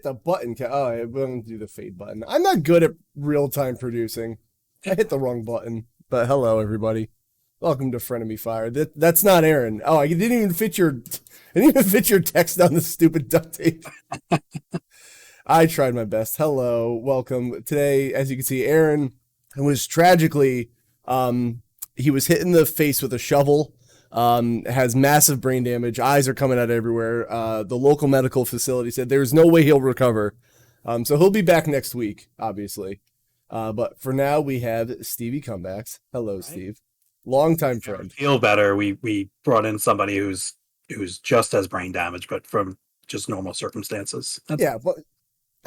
the button. Oh, I'm going to do the fade button. I'm not good at real-time producing. I hit the wrong button. But hello, everybody. Welcome to Frenemy Fire. That's not Aaron. Oh, I didn't even fit your text on the stupid duct tape. I tried my best. Hello, welcome. Today, as you can see, Aaron was tragically, he was hit in the face with a shovel. Has massive brain damage. Eyes are coming out everywhere. The local medical facility said there's no way he'll recover. So he'll be back next week, obviously. But for now, we have StevieComebacks. Hello, Steve. Longtime friend. Feel better. We brought in somebody who's just as brain damaged, but from just normal circumstances. But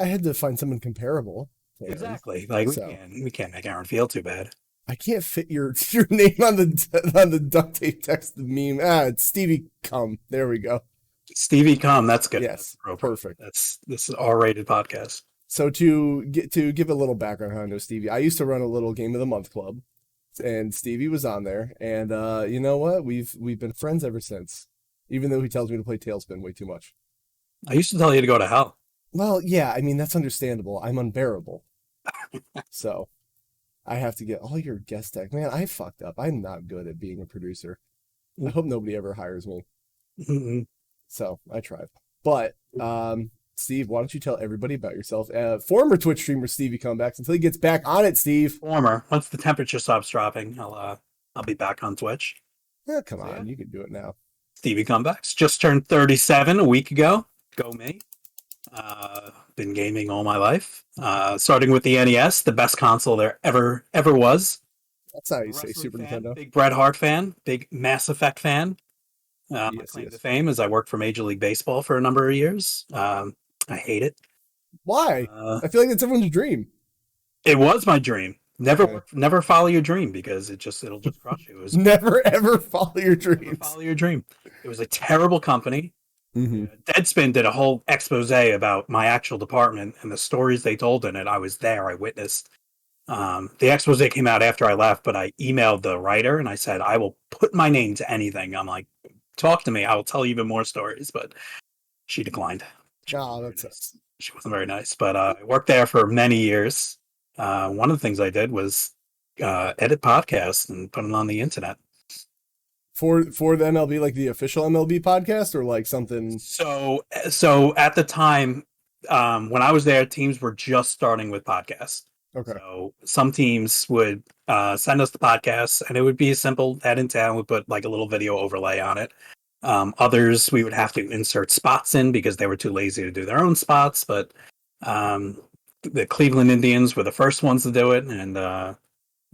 I had to find someone comparable. Exactly. Like we can't make Aaron feel too bad. I can't fit your name on the duct tape text meme. It's Stevie Come. There we go. Stevie Come. That's good. Yes, that's perfect. This is R-rated podcast. So to give a little background on how I know Stevie, I used to run a little Game of the Month club, and Stevie was on there. And you know what? We've been friends ever since. Even though he tells me to play Tailspin way too much. I used to tell you to go to hell. Well, yeah. I mean, that's understandable. I'm unbearable. So I have to get all your guest tech. Man, I fucked up. I'm not good at being a producer. I hope nobody ever hires me. Mm-hmm. So I tried. But Steve, why don't you tell everybody about yourself? Former Twitch streamer StevieComebacks until he gets back on it, Steve. Former. Once the temperature stops dropping, I'll be back on Twitch. Yeah, come on, you can do it now. StevieComebacks. Just turned 37 a week ago. Go me. Been gaming all my life. Starting with the NES, the best console there ever was. That's how you say Super fan, Nintendo. Big Bret Hart fan. Big Mass Effect fan. My Yes. claim to fame is I worked for Major League Baseball for a number of years. I hate it. Why? I feel like it's everyone's dream. It was my dream. Never follow your dream because it'll just crush you. It was never ever follow your dreams. Never follow your dream. It was a terrible company. Mm-hmm. Deadspin did a whole expose about my actual department and the stories they told in it. I was there. I witnessed. The expose came out after I left, but I emailed the writer and I said, I will put my name to anything. I'm like, talk to me. I will tell you even more stories. But she declined. She wasn't very nice. But I worked there for many years. One of the things I did was edit podcasts and put them on the internet. For the MLB, like the official MLB podcast, or like something. So at the time, when I was there, teams were just starting with podcasts. Okay. So some teams would send us the podcasts, and it would be a simple edit down. We put like a little video overlay on it. Others we would have to insert spots in because they were too lazy to do their own spots. But the Cleveland Indians were the first ones to do it, and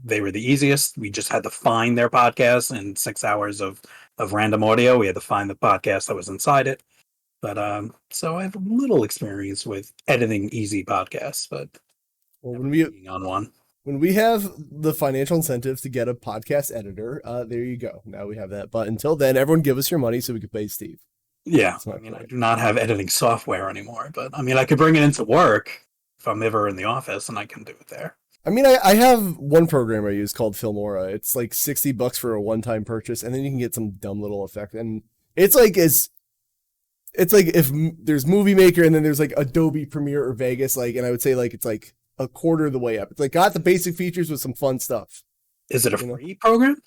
they were the easiest. We just had to find their podcast in 6 hours of random audio. We had to find the podcast that was inside it. But so I have a little experience with editing easy podcasts, but when we have the financial incentives to get a podcast editor, there you go. Now we have that. But until then, everyone give us your money so we can pay Steve. Yeah, I do not have editing software anymore, but I mean, I could bring it into work if I'm ever in the office, and I can do it there. I mean, I have one program I use called Filmora. It's like $60 for a one-time purchase, and then you can get some dumb little effect. And it's like if there's Movie Maker and then there's like Adobe Premiere or Vegas, and I would say like it's like a quarter of the way up. It's like got the basic features with some fun stuff. Is it a free program?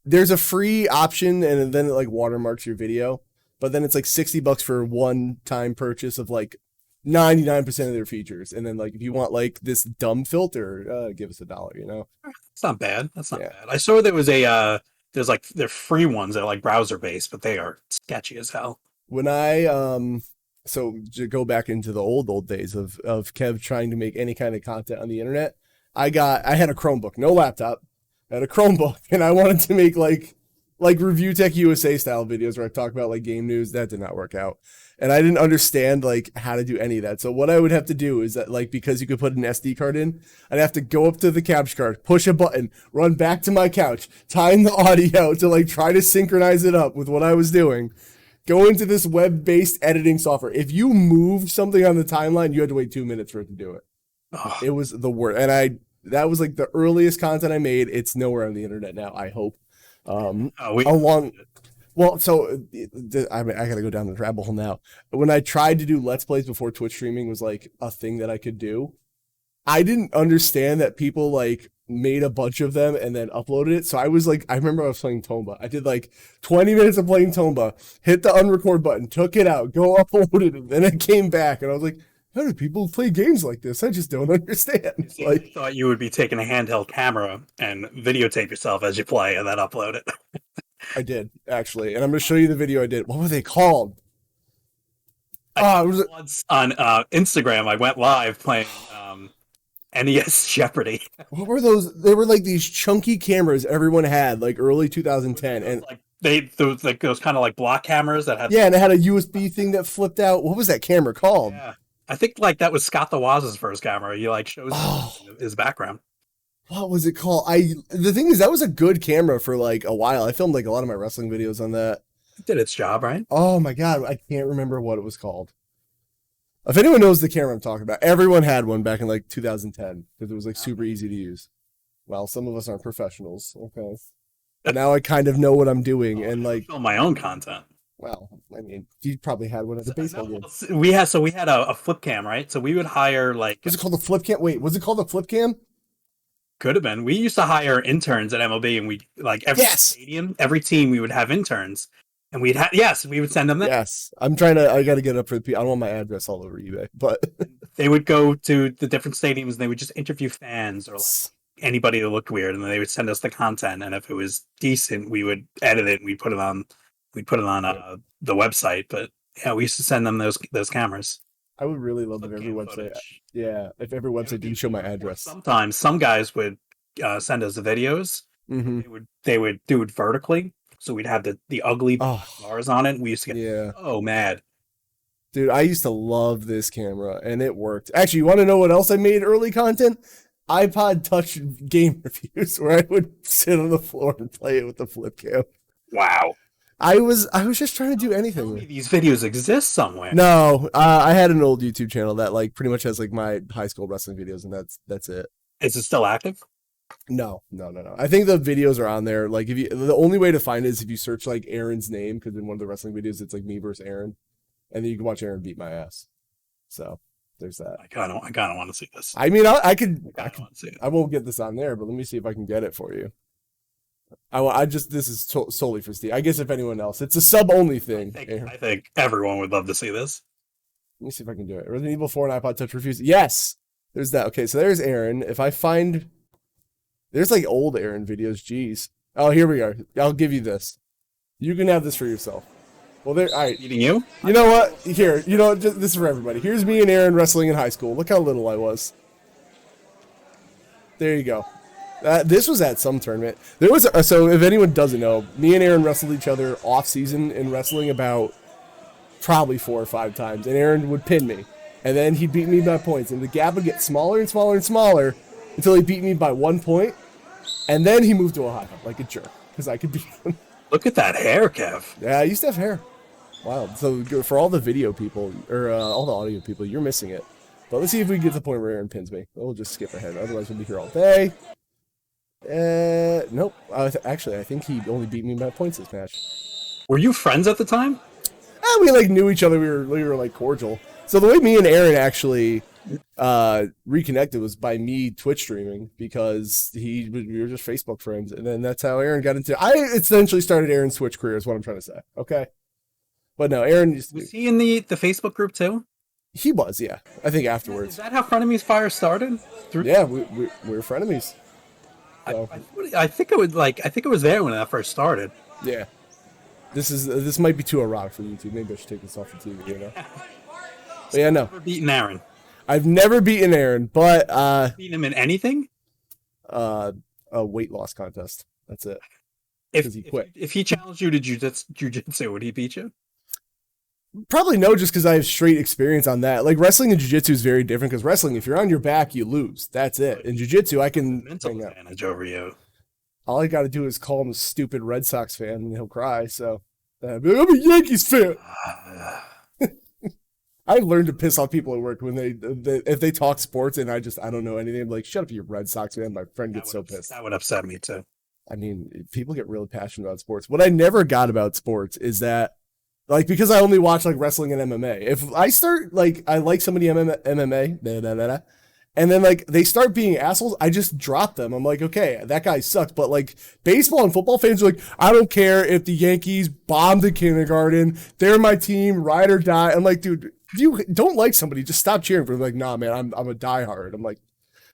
There's a free option, and then it like watermarks your video, but then it's like $60 for a one-time purchase of like 99% of their features, and then like if you want like this dumb filter, give us $1. It's not bad. That's not bad. I saw there was they're free ones that are like browser based, but they are sketchy as hell. When I so to go back into the old days of Kev trying to make any kind of content on the internet, I had a Chromebook, no laptop, I had a Chromebook, and I wanted to make like Review Tech USA style videos where I talk about like game news. That did not work out. And I didn't understand like how to do any of that. So what I would have to do is that like, because you could put an SD card in, I'd have to go up to the capture card, push a button, run back to my couch, tie in the audio to like try to synchronize it up with what I was doing, go into this web-based editing software. If you moved something on the timeline, you had to wait 2 minutes for it to do it. Oh. It was the worst. And that was like the earliest content I made. It's nowhere on the internet now, I hope. Well, so I mean, I gotta go down the rabbit hole now. When I tried to do Let's Plays before Twitch streaming was like a thing that I could do, I didn't understand that people like made a bunch of them and then uploaded it. So I was like, I remember I was playing Tomba. I did like 20 minutes of playing Tomba, hit the unrecord button, took it out, go upload it, and then it came back, and I was like, how do people play games like this? I just don't understand. Like, I thought you would be taking a handheld camera and videotape yourself as you play and then upload it. I did actually, and I'm gonna show you the video I did. What were they called? Oh, it was Once on Instagram, I went live playing NES Jeopardy. what were those? They were like these chunky cameras everyone had, like early 2010, and Like those kind of like block cameras that had and it had a USB thing that flipped out. What was that camera called? Yeah, I think like that was Scott the Waz's first camera. He like shows his background. What was it called? The thing is, that was a good camera for like a while. I filmed like a lot of my wrestling videos on that. It did its job, right? Oh my god, I can't remember what it was called. If anyone knows the camera I'm talking about, everyone had one back in like 2010 because it was like super easy to use. Well, some of us aren't professionals, okay. But now I kind of know what I'm doing, and like film my own content. Well, I mean, you probably had one at the baseball game. We had a flip cam, right? So we would hire like. Was it called the flip cam? Wait, was it called the flip cam? Could have been. We used to hire interns at MLB, and we like every stadium, every team, we would have interns, and we would send them there. Yes, I got to get up for the. I don't want my address all over eBay, but they would go to the different stadiums and they would just interview fans or like anybody that looked weird, and then they would send us the content, and if it was decent, we would edit it and we'd put it on the website. But yeah, we used to send them those cameras. I would really love if every website, if every website didn't show my address. Sometimes some guys would send us the videos. Mm-hmm. They would do it vertically, so we'd have the ugly bars on it. We used to get mad. Dude, I used to love this camera, and it worked. Actually, you want to know what else I made early content? iPod Touch game reviews, where I would sit on the floor and play it with the flip cam. Wow. I was just trying to do anything. These videos exist somewhere. No, I had an old YouTube channel that like pretty much has like my high school wrestling videos, and that's it. Is it still active? No. I think the videos are on there. Like the only way to find it is if you search like Aaron's name, because in one of the wrestling videos it's like me versus Aaron, and then you can watch Aaron beat my ass. So there's that. I kind of want to see this. I mean, I see it. I won't get this on there, but let me see if I can get it for you. This is solely for Steve. I guess if anyone else, it's a sub only thing. I think everyone would love to see this. Let me see if I can do it. Resident Evil 4 and iPod Touch reviews. Yes, there's that. Okay, so there's Aaron. If I find, there's like old Aaron videos. Jeez. Oh, here we are. I'll give you this. You can have this for yourself. Well, there. All right. Eating you? You know what? Here. You know, this is for everybody. Here's me and Aaron wrestling in high school. Look how little I was. There you go. This was at some tournament. There was so if anyone doesn't know, me and Aaron wrestled each other off season in wrestling about probably 4 or 5 times, and Aaron would pin me, and then he'd beat me by points, and the gap would get smaller and smaller and smaller until he beat me by 1 point, and then he moved to Ohio like a jerk because I could beat him. Look at that hair, Kev. Yeah, I used to have hair. Wild. So for all the video people or all the audio people, you're missing it. But let's see if we get to the point where Aaron pins me. We'll just skip ahead. Otherwise, we'll be here all day. Nope. Actually, I think he only beat me by points this match. Were you friends at the time? We like knew each other. We were like cordial. So the way me and Aaron actually reconnected was by me Twitch streaming because we were just Facebook friends, and then that's how Aaron got into. I essentially started Aaron's Twitch career. Is what I'm trying to say. Okay. But no, Aaron was he in the Facebook group too? He was, yeah. I think afterwards. Is that how Frenemy Fire started? Yeah, we're frenemies. So. I think it was there when that first started. Yeah. This might be too erotic for YouTube. Maybe I should take this off the TV, you know? But yeah, no. Never beaten Aaron. I've never beaten Aaron, but beaten him in anything? A weight loss contest. That's it. If he quit. If he challenged you to jiu-jitsu, would he beat you? Probably no, just because I have straight experience on that. Like, wrestling and jiu-jitsu is very different, because wrestling, if you're on your back, you lose. That's it. In jiu-jitsu, I can... Mental advantage over you. All I gotta do is call him a stupid Red Sox fan, and he'll cry, so... I'm a Yankees fan! I learned to piss off people at work when if they talk sports and I don't know anything. I'm like, shut up, you Red Sox fan. My friend gets so pissed. That would upset me, too. I mean, people get really passionate about sports. What I never got about sports is that, like, because I only watch like wrestling and MMA. If I start like I like somebody MMA, and then like they start being assholes, I just drop them. I'm like, okay, that guy sucks. But like baseball and football fans are like, I don't care if the Yankees bomb the kindergarten, they're my team, ride or die. I'm like, dude, if you don't like somebody, just stop cheering for them. Like, nah, man, I'm a diehard. I'm like,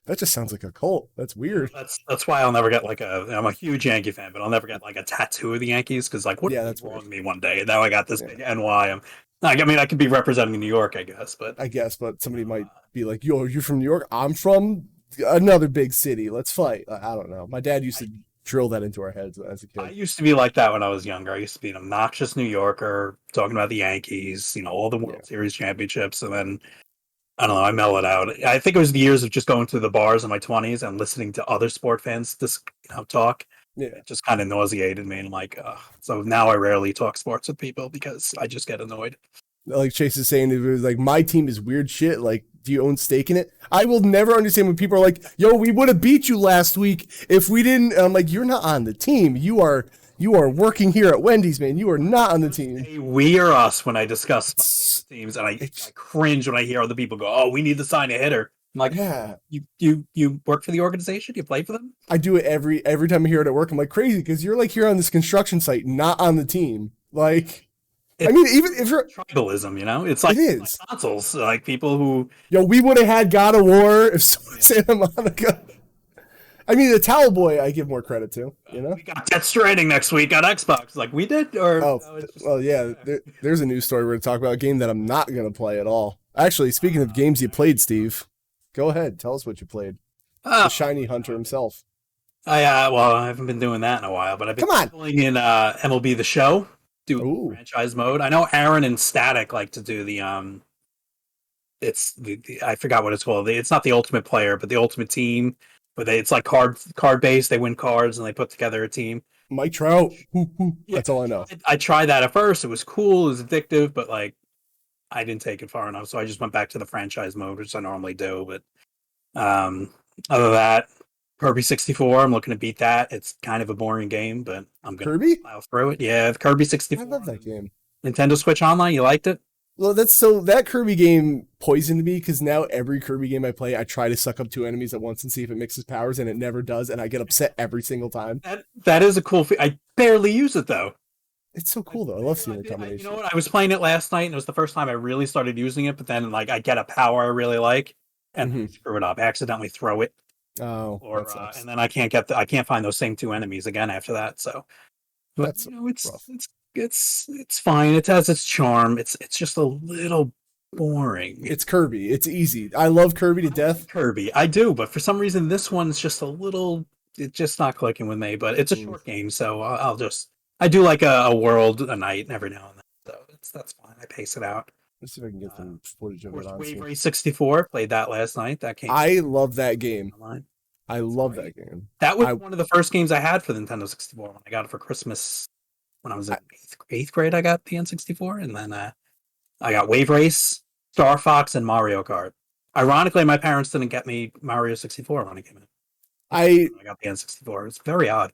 that just sounds like a cult. That's weird. That's why I'll never get like I'm a huge Yankee fan, but I'll never get like a tattoo of the Yankees because like what Yeah, if that's wrong weird. with me one day? Now I got this big NY. I mean, I could be representing New York, I guess, but But somebody might be like, yo, you're from New York? I'm from another big city. Let's fight. I don't know. My dad used to drill that into our heads as a kid. I used to be like that when I was younger. I used to be an obnoxious New Yorker talking about the Yankees, all the World Series championships, and then I don't know, I mellowed out. I think it was the years of just going to the bars in my 20s and listening to other sport fans talk. Yeah. It just kind of nauseated me, and like, so now I rarely talk sports with people because I just get annoyed. Like Chase is saying, it was like, my team is weird shit. Like, do you own stake in it? I will never understand when people are like, yo, we would have beat you last week if we didn't. I'm like, you're not on the team. You are working here at Wendy's, man. You are not on the team. We or us when I discuss teams, and I cringe when I hear other people go, "Oh, we need to sign a hitter." I'm like, yeah, you work for the organization? You play for them? I do it every time I hear it at work. I'm like, crazy, because you're like here on this construction site, not on the team. Like, I mean, even if you're tribalism, it's like, it is. Like consoles, like people who we would have had God of War if Santa Monica. I mean, the Towel Boy, I give more credit to. We got Death Stranding next week on Xbox. Like we did, or yeah. There's a news story we're going to talk about, a game that I'm not going to play at all. Actually, speaking of games you played, Steve, go ahead, tell us what you played. The Shiny Hunter himself. I haven't been doing that in a while, but I've been playing in MLB The Show, do franchise mode. I know Aaron and Static like to do the it's the I forgot what it's called. It's not the Ultimate Player, but the Ultimate Team. But it's like card based. They win cards and they put together a team. Mike Trout. That's all I know. I tried that at first. It was cool. It was addictive, but like I didn't take it far enough. So I just went back to the franchise mode, which I normally do. But other than that, Kirby 64. I'm looking to beat that. It's kind of a boring game, but I'm gonna plow through it. Yeah, Kirby 64. I love that game. Nintendo Switch Online. You liked it? Well, that Kirby game poisoned me, because now every Kirby game I play, I try to suck up 2 enemies at once and see if it mixes powers, and it never does, and I get upset every single time. That is a cool I barely use it, though. It's so cool, though. I love seeing the combination. You know what? I was playing it last night, and it was the first time I really started using it, but then like I get a power I really like, and I screw it up. I accidentally throw it. Oh, and then I can't find those same 2 enemies again after that. So, but that's it's fine. It has its charm. It's just a little boring. It's Kirby. It's easy. I love Kirby to death. Kirby, I do, but for some reason this one's just a little. It's just not clicking with me. But it's a short game, so I do like a world a night every now and then. So that's fine. I pace it out. Let's see if I can get some footage of it on. Wave Race 64. Played that last night. That came. I love that game. Online. I love that game. That was one of the first games I had for the Nintendo 64 when I got it for Christmas. When I was in eighth grade, I got the N64, and then I got Wave Race, Star Fox, and Mario Kart. Ironically, my parents didn't get me Mario 64 when it came in. I got the N64. It's very odd.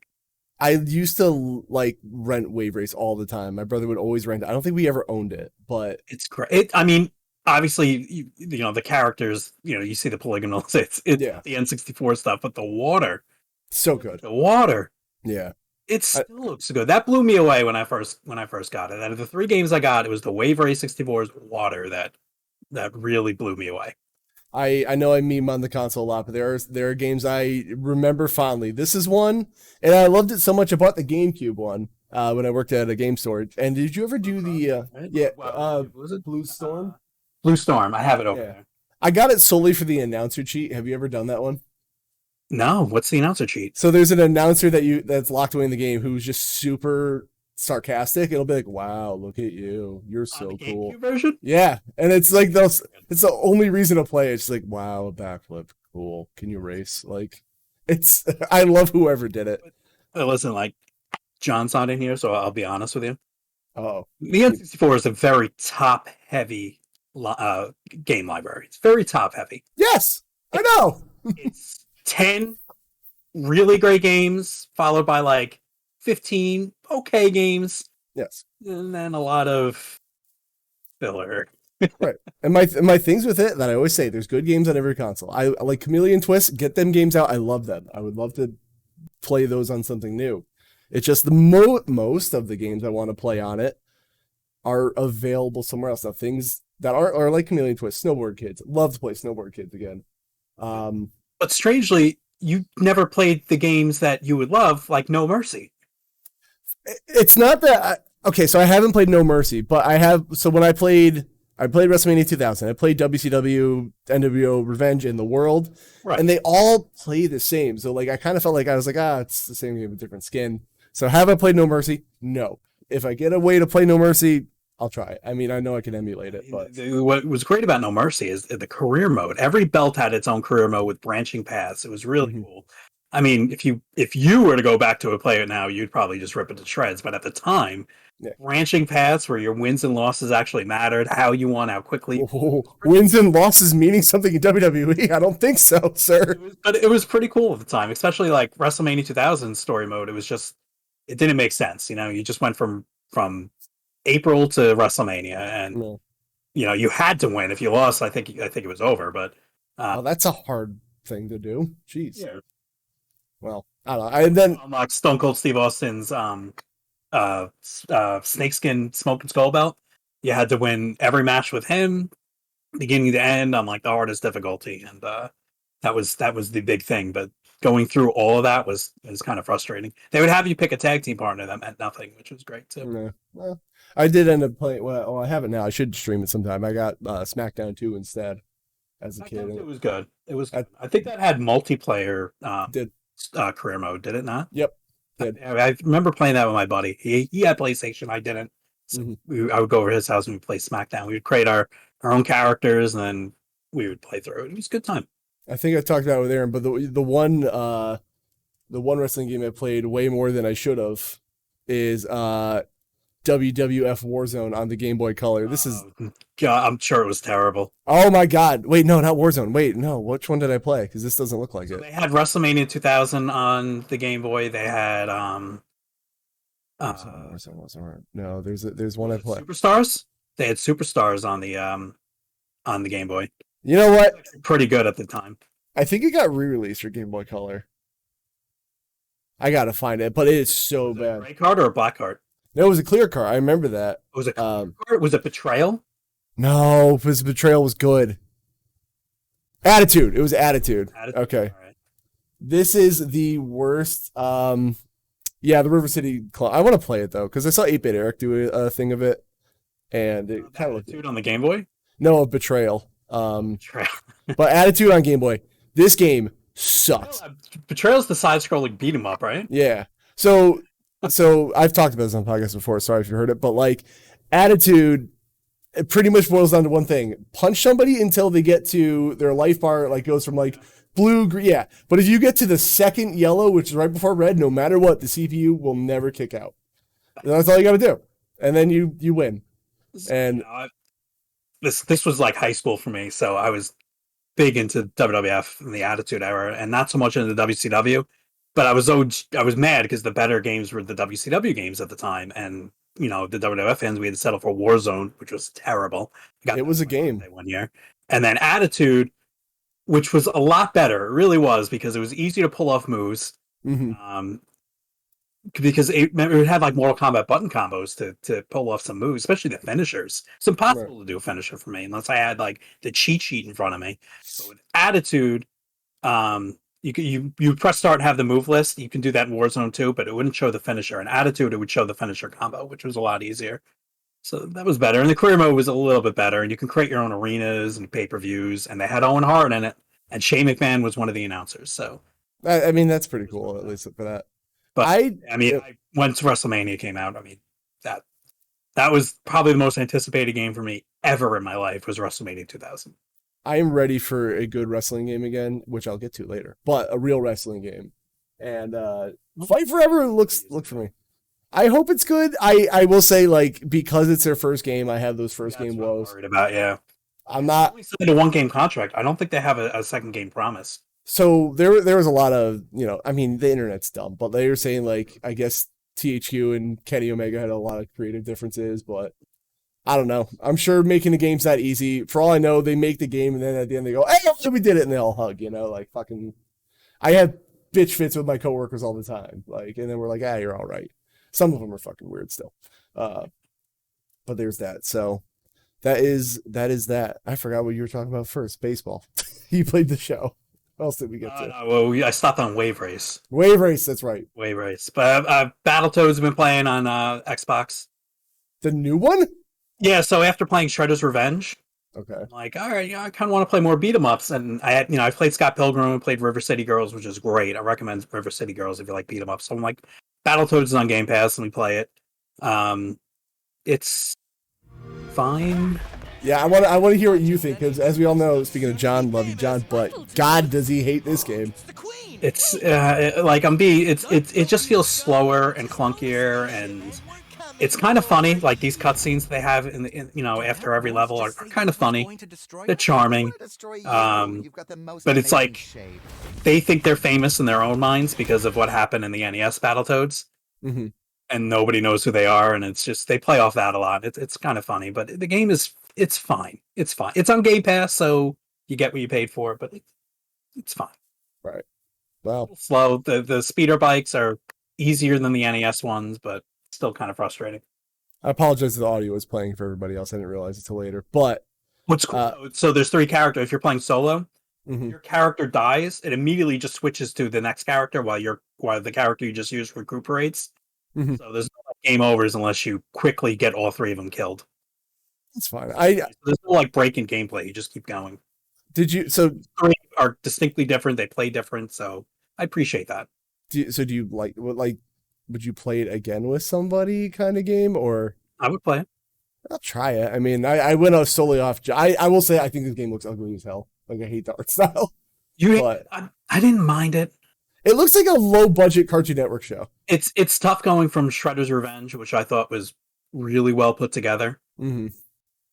I used to like rent Wave Race all the time. My brother would always rent it. I don't think we ever owned it, but it's great. I mean, obviously, the characters. You see the polygonals. It's the N64 stuff, but the water, so good. The water, yeah. It still looks good. That blew me away when I first got it. Out of the 3 games I got, it was the Wave Race 64's water that really blew me away. I know I meme on the console a lot, but there are games I remember fondly. This is one, and I loved it so much I bought the GameCube one when I worked at a game store. And did you ever do the was it Blue Storm? Blue Storm. I have it over there. I got it solely for the announcer cheat. Have you ever done that one? No, what's the announcer cheat? So there's an announcer that's locked away in the game who's just super sarcastic. It'll be like, "Wow, look at you! You're so cool." Version? Yeah, and it's like those. It's the only reason to play. It's like, "Wow, a backflip, cool. Can you race?" Like, it's. I love whoever did it. Listen, like John's not in here, so I'll be honest with you. Oh, the N64 is a very top-heavy game library. It's very top-heavy. Yes, I know. It's 10 really great games, followed by like 15 okay games, Yes. and then a lot of filler. Right. And my things with it that I always say, there's good games on every console. I like Chameleon Twist, get them games out. I love them. I would love to play those on something new. It's just the most of the games I want to play on it are available somewhere else. Now, things that are like Chameleon Twist, Snowboard Kids. Love to play Snowboard Kids again. But strangely, you never played the games that you would love, like No Mercy. It's not that. Okay, so I haven't played No Mercy, but I have. So when I played WrestleMania 2000. I played WCW, NWO, Revenge in the World, Right. and they all play the same. So like, I kind of felt like I was like, it's the same game with different skin. So have I played No Mercy? No. If I get a way to play No Mercy, I'll try it. I mean, I know I can emulate it, but What was great about No Mercy is the career mode. Every belt had its own career mode with branching paths. It was really cool. I mean, if you were to go back to play it now, you'd probably just rip it to shreds. But at the time, branching paths where your wins and losses actually mattered, how you won, how quickly. Wins and losses meaning something in WWE? I don't think so, sir. But it was pretty cool at the time, especially like WrestleMania 2000 story mode. It didn't make sense. You just went from April to WrestleMania, and you had to win. If you lost, I think it was over. But that's a hard thing to do. Jeez. Yeah. Well, I don't know. And then unlock Stone Cold Steve Austin's snakeskin smoke and skull belt. You had to win every match with him, beginning to end, on like the hardest difficulty, and that was the big thing. But going through all of that was kind of frustrating. They would have you pick a tag team partner that meant nothing, which was great too. Yeah. Well, I did end up playing. Well, I have it now. I should stream it sometime. I got SmackDown 2 instead as a kid. It was good. It was. I think that had multiplayer. Did career mode? Did it not? Yep. I remember playing that with my buddy. He had PlayStation. I didn't. So I would go over to his house and we'd play SmackDown. We would create our own characters and then we would play through it. It was a good time. I think I talked about it with Aaron, but the one wrestling game I played way more than I should have is WWF Warzone on the Game Boy Color. This is God, I'm sure it was terrible. Oh my God. Wait, no, not Warzone. Wait, no, which one did I play? Because this doesn't look like it. They had WrestleMania 2000 on the Game Boy. They had no, there's one I play. Superstars? They had Superstars on the Game Boy. You know what? Pretty good at the time. I think it got re-released for Game Boy Color. I gotta find it, but it is so bad. A gray card or a black card? No, it was a clear card. I remember that. Was it card? Was it Betrayal? No, because Betrayal was good. Attitude. It was Attitude. Okay. Right. This is the worst. The River City Club. I want to play it though because I saw 8-Bit Eric do a thing of it, and it kind of looked Attitude on the Game Boy. No, Betrayal. But Attitude on Game Boy. This game sucks. Betrayal's the side-scrolling beat 'em up, right? Yeah. So I've talked about this on podcasts before. Sorry if you heard it, but like Attitude, it pretty much boils down to one thing: punch somebody until they get to their life bar. Like goes from like blue, green. Yeah. But if you get to the second yellow, which is right before red, no matter what, the CPU will never kick out. And that's all you got to do, and then you win. And this was like high school for me, so I was big into WWF in the Attitude Era, and not so much into WCW. But I was mad because the better games were the WCW games at the time, and the WWF fans, we had to settle for Warzone, which was terrible. It was a game 1 year, and then Attitude, which was a lot better. It really was because it was easy to pull off moves. Because it had like Mortal Kombat button combos to pull off some moves, especially the finishers. It's impossible to do a finisher for me unless I had like the cheat sheet in front of me. So with Attitude, you press start and have the move list. You can do that in Warzone too, but it wouldn't show the finisher. In Attitude, it would show the finisher combo, which was a lot easier. So that was better. And the career mode was a little bit better. And you can create your own arenas and pay-per-views. And they had Owen Hart in it. And Shane McMahon was one of the announcers. So I mean, that's pretty cool, at least for that. But once WrestleMania came out, that was probably the most anticipated game for me ever in my life was WrestleMania 2000. I am ready for a good wrestling game again, which I'll get to later, but a real wrestling game. And Fight Forever looks for me. I hope it's good. I will say, like, because it's their first game, I have those first game woes. Worried about, yeah. I'm not. They signed a 1-game contract. I don't think they have a second game promise. So there was a lot of, I mean, the internet's dumb, but they were saying, like, I guess THQ and Kenny Omega had a lot of creative differences, but I don't know. I'm sure making the game's that easy. For all I know, they make the game and then at the end they go, "Hey, we did it," and they all hug. Like fucking. I have bitch fits with my coworkers all the time, like, and then we're like, "Ah, you're all right." Some of them are fucking weird still, but there's that. So that is that. I forgot what you were talking about first. Baseball. You played the show. What else did we get to? Well, I stopped on Wave Race. Wave Race, that's right. Wave Race. But Battletoads have been playing on Xbox. The new one? Yeah, so after playing Shredder's Revenge, okay, I'm like, all right, I kind of want to play more beat 'em ups. And I played Scott Pilgrim and played River City Girls, which is great. I recommend River City Girls if you like beat 'em ups. So I'm like, Battletoads is on Game Pass, let me play it. It's fine. Yeah, I want to hear what you think, because as we all know, speaking of John, love you, John, but God, does he hate this game? It's it just feels slower and clunkier, and it's kind of funny. Like these cutscenes they have in after every level are kind of funny. They're charming, but it's like they think they're famous in their own minds because of what happened in the NES Battletoads. Mm-hmm. And nobody knows who they are, and it's just they play off that a lot. It's kind of funny, but the game it's fine. It's fine. It's on Game Pass, so you get what you paid for, but it's fine. Right. Well, slow. The speeder bikes are easier than the NES ones, but still kind of frustrating. I apologize that the audio was playing for everybody else. I didn't realize it till later. But what's cool? So there's 3 characters. If you're playing solo, mm-hmm. your character dies, it immediately just switches to the next character while the character you just used recuperates. Mm-hmm. So there's no game overs unless you quickly get all 3 of them killed. That's fine. There's no like breaking gameplay. You just keep going. Did you? So 3 are distinctly different. They play different. So I appreciate that. Do you like would you play it again with somebody kind of game, or? I would play it. I'll try it. I mean, I went out solely off. I will say I think this game looks ugly as hell. Like I hate the art style. I didn't mind it. It looks like a low budget Cartoon Network show. It's tough going from Shredder's Revenge, which I thought was really well put together, mm-hmm.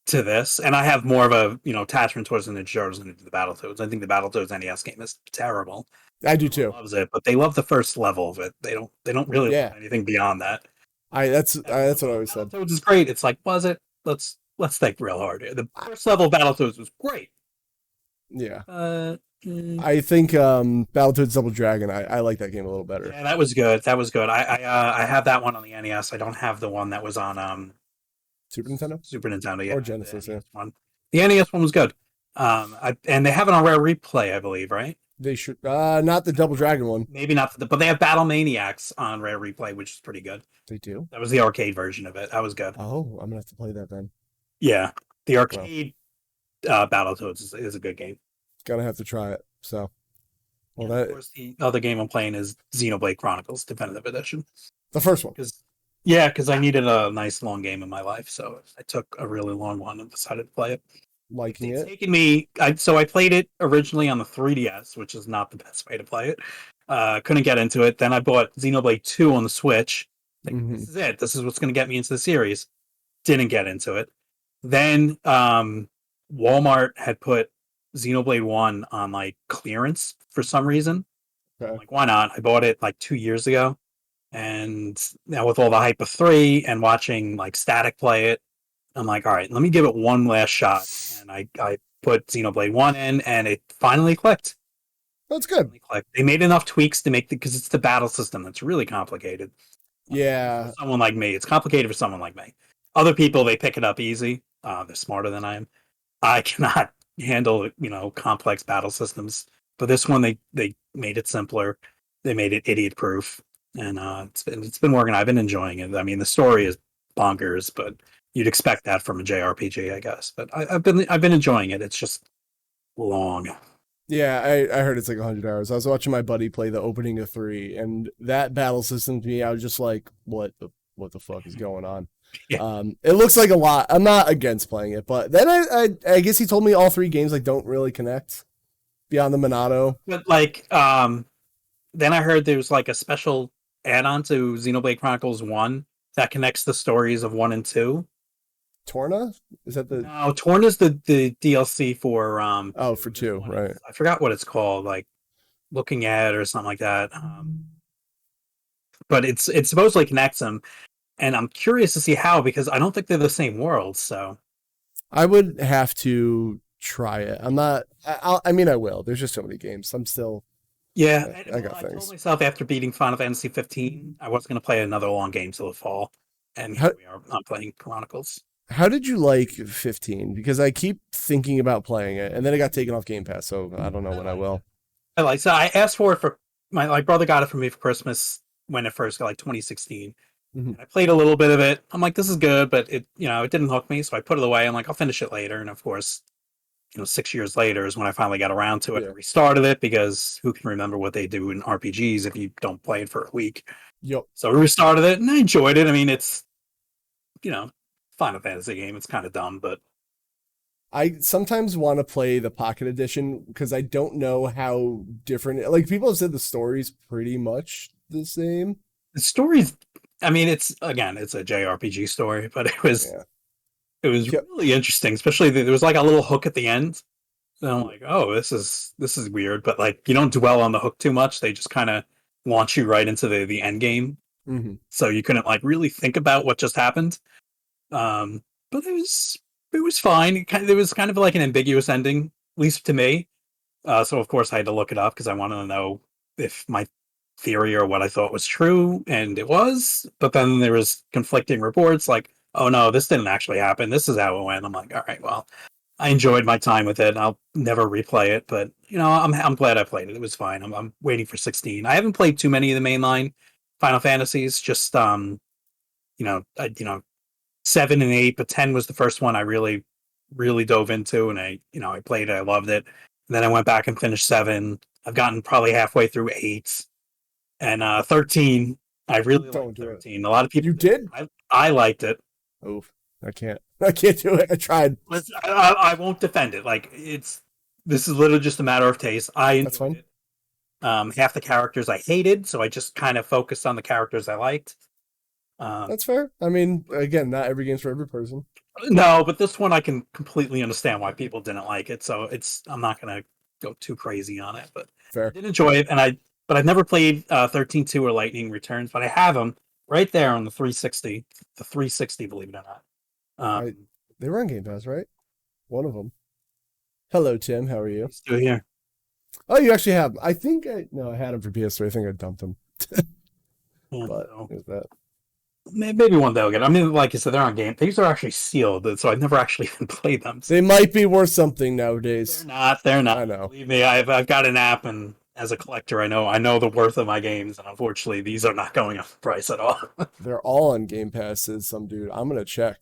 to this, and I have more of a attachment towards the Ninja Turtles than the Battletoads. I think the Battletoads NES game is terrible. I do too. Loves it, but they love the first level of it. They don't really love anything beyond that. That's what I always said. Battletoads is great. It's like, was it? Let's think real hard here. The first level of Battletoads was great. Yeah. I think Battletoads Double Dragon. I like that game a little better. Yeah, that was good. I have that one on the NES. I don't have the one that was on Super Nintendo, yeah, or Genesis. The NES one. The NES one was good. And they have it on Rare Replay, I believe, right? They should not the Double Dragon one. Maybe not, but they have Battle Maniacs on Rare Replay, which is pretty good. They do. That was the arcade version of it. That was good. Oh, I'm gonna have to play that then. Yeah, the arcade Battletoads is a good game. Gonna have to try it. So, well, of course, the other game I'm playing is Xenoblade Chronicles Definitive Edition. The first one. Because I needed a nice long game in my life, so I took a really long one and decided to play it. Liking it's it? Taken me. So I played it originally on the 3DS, which is not the best way to play it. Couldn't get into it. Then I bought Xenoblade 2 on the Switch. This is it. This is what's going to get me into the series. Didn't get into it. Then Walmart had put Xenoblade 1 on like clearance for some reason. Okay. I'm like, why not? I bought it like 2 years ago. And now with all the hype of 3 and watching like Static play it, I'm like, all right, let me give it one last shot. And I put Xenoblade 1 in, and it finally clicked. That's good. They made enough tweaks to make because it's the battle system that's really complicated. Yeah. For someone like me, it's complicated for someone like me. Other people, they pick it up easy. They're smarter than I am. I cannot handle complex battle systems. But this one, they made it simpler. They made it idiot proof, and it's been working. I've been enjoying it. I mean, the story is bonkers, but you'd expect that from a JRPG, I guess. But I've been enjoying it. It's just long. Yeah, I heard it's like 100 hours. I was watching my buddy play the opening of 3, and that battle system to me, I was just like, what the fuck is going on? Yeah. It looks like a lot. I'm not against playing it, but then I guess he told me all 3 games like don't really connect beyond the Monado. But like then I heard there's like a special add-on to Xenoblade Chronicles 1 that connects the stories of 1 and 2. Torna? Is that the... No, Torna's the DLC for... for 2, right. I forgot what it's called. Like, looking at or something like that. But it supposedly connects them, and I'm curious to see how, because I don't think they're the same world. So I would have to try it. I'm not. I mean, I will. There's just so many games. I'm still. yeah, I got I told things. myself after beating Final Fantasy 15, I was going to play another long game till the fall, and here How we are. I'm playing Chronicles. how did you like 15? Because I keep thinking about playing it, and then it got taken off Game Pass, so I don't know I when I like it. will. So I asked for it for my brother got it for me for Christmas when it first got, like 2016. Mhm. I played a little bit of it. I'm like, this is good, but it didn't hook me, so I put it away. I'm like, I'll finish it later. And of course, 6 years later is when I finally got around to it. I Yeah. restarted it because who can remember what they do in RPGs if you don't play it for a week? Yep. So I restarted it and I enjoyed it. I mean, it's Final Fantasy game. It's kind of dumb, but I sometimes want to play the Pocket Edition because I don't know how different. Like people have said, the story's pretty much the same. the story's. I mean, it's a JRPG story, but Yeah. it was Yep. really interesting. Especially there was like a little hook at the end. And I'm like, oh, this is weird, but like you don't dwell on the hook too much. They just kind of launch you right into the end game, Hmm. so you couldn't like really think about what just happened. But it was fine. It was kind of like an ambiguous ending, at least to me. So of course I had to look it up because I wanted to know if my theory or what I thought was true, and it was. But then there was conflicting reports, like, oh no, this didn't actually happen. This is how it went. I'm like, all right, well, I enjoyed my time with it. I'll never replay it, but I'm glad I played it. It was fine. I'm waiting for 16. I haven't played too many of the mainline Final Fantasies. Just you know, I, you know, 7 and 8, but 10 was the first one I really, really dove into, and I played it. I loved it. And then I went back and finished 7. I've gotten probably halfway through 8, and 13. I really Don't liked do it. 13. A lot of people You did. did? I liked it. Oof. I can't. I can't do it. I tried. I won't defend it. Like this is literally just a matter of taste. I That's enjoyed fine. it. Half the characters I hated, so I just kind of focused on the characters I liked. Um, That's fair. I mean, again, not every game's for every person. no, but this one I can completely understand why people didn't like it. So I'm not gonna go too crazy on it, but I Fair. did enjoy it, but I've never played 13.2 or Lightning Returns, but I have them right there on the 360, believe it or not. I They were on Game Pass, right? One of them. Hello, Tim. How are you? Still here. Oh, you actually have. I think I had him for PS3. I think I dumped him. Yeah, But so. there's that. Maybe one day I'll get. I mean, like you said, they're on game. These are actually sealed, so I've never actually even played them. So They might be worth something nowadays. they're not. They're I not. know. Believe me, I've got an app, and as a collector, I know the worth of my games, and unfortunately, these are not going up in price at all. They're all on Game Pass, says some dude. I'm gonna check.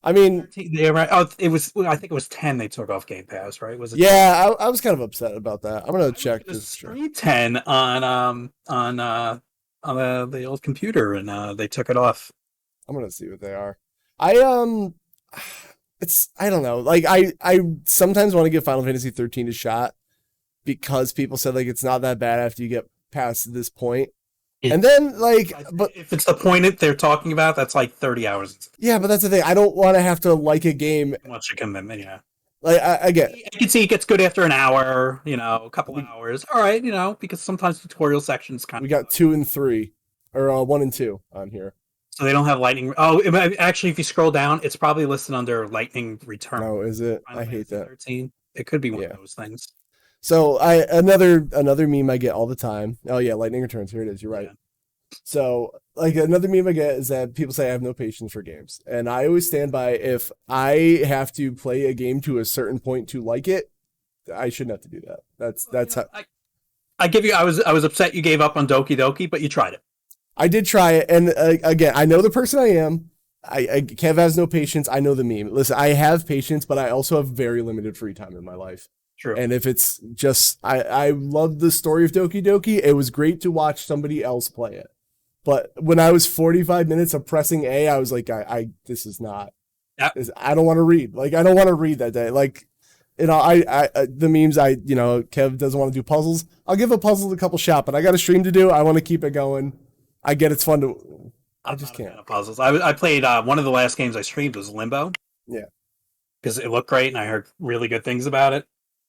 I mean, Yeah, right. Oh, it was. I think it was 10. They took off Game Pass, right? Was it? yeah, I was kind of upset about that. I'm gonna I was check gonna just to check. stream 10 on the old computer, and they took it off. I'm gonna see what they are. I it's I don't know. Like I sometimes want to give Final Fantasy 13 a shot because people said like it's not that bad after you get past this point. And then like, but If it's the point that they're talking about, that's like 30 hours. yeah, but that's the thing. I don't want to have to like a game. Too much a commitment, yeah. Like I get I can see it gets good after an hour, a couple we hours. All right, because sometimes tutorial sections kind we of got 2 and 3 or 1 and 2 on here. so they don't have lightning. Oh, actually, if you scroll down, it's probably listed under lightning return. No, is it? Final I hate Fantasy that. 13. It could be one Yeah. of those things. So another meme I get all the time. Oh yeah, Lightning Returns. Here it is. You're right. Yeah. So like another meme I get is that people say I have no patience for games, and I always stand by if I have to play a game to a certain point to like it, I shouldn't have to do that. That's how I give you. I was upset you gave up on Doki Doki, but you tried it. I did try it, and again, I know the person I am. Kev has no patience. I know the meme. Listen, I have patience, but I also have very limited free time in my life. True. And if it's just, I love the story of Doki Doki. It was great to watch somebody else play it. But when I was 45 minutes of pressing A, I was like, this is not, I don't want to read. Like, I don't want to read that day. Like, the memes, Kev doesn't want to do puzzles. I'll give a puzzle a couple shot, but I got a stream to do. I want to keep it going. I get it's fun to, I just can't. Puzzles. I played, one of the last games I streamed was Limbo. Yeah. Because it looked great and I heard really good things about it.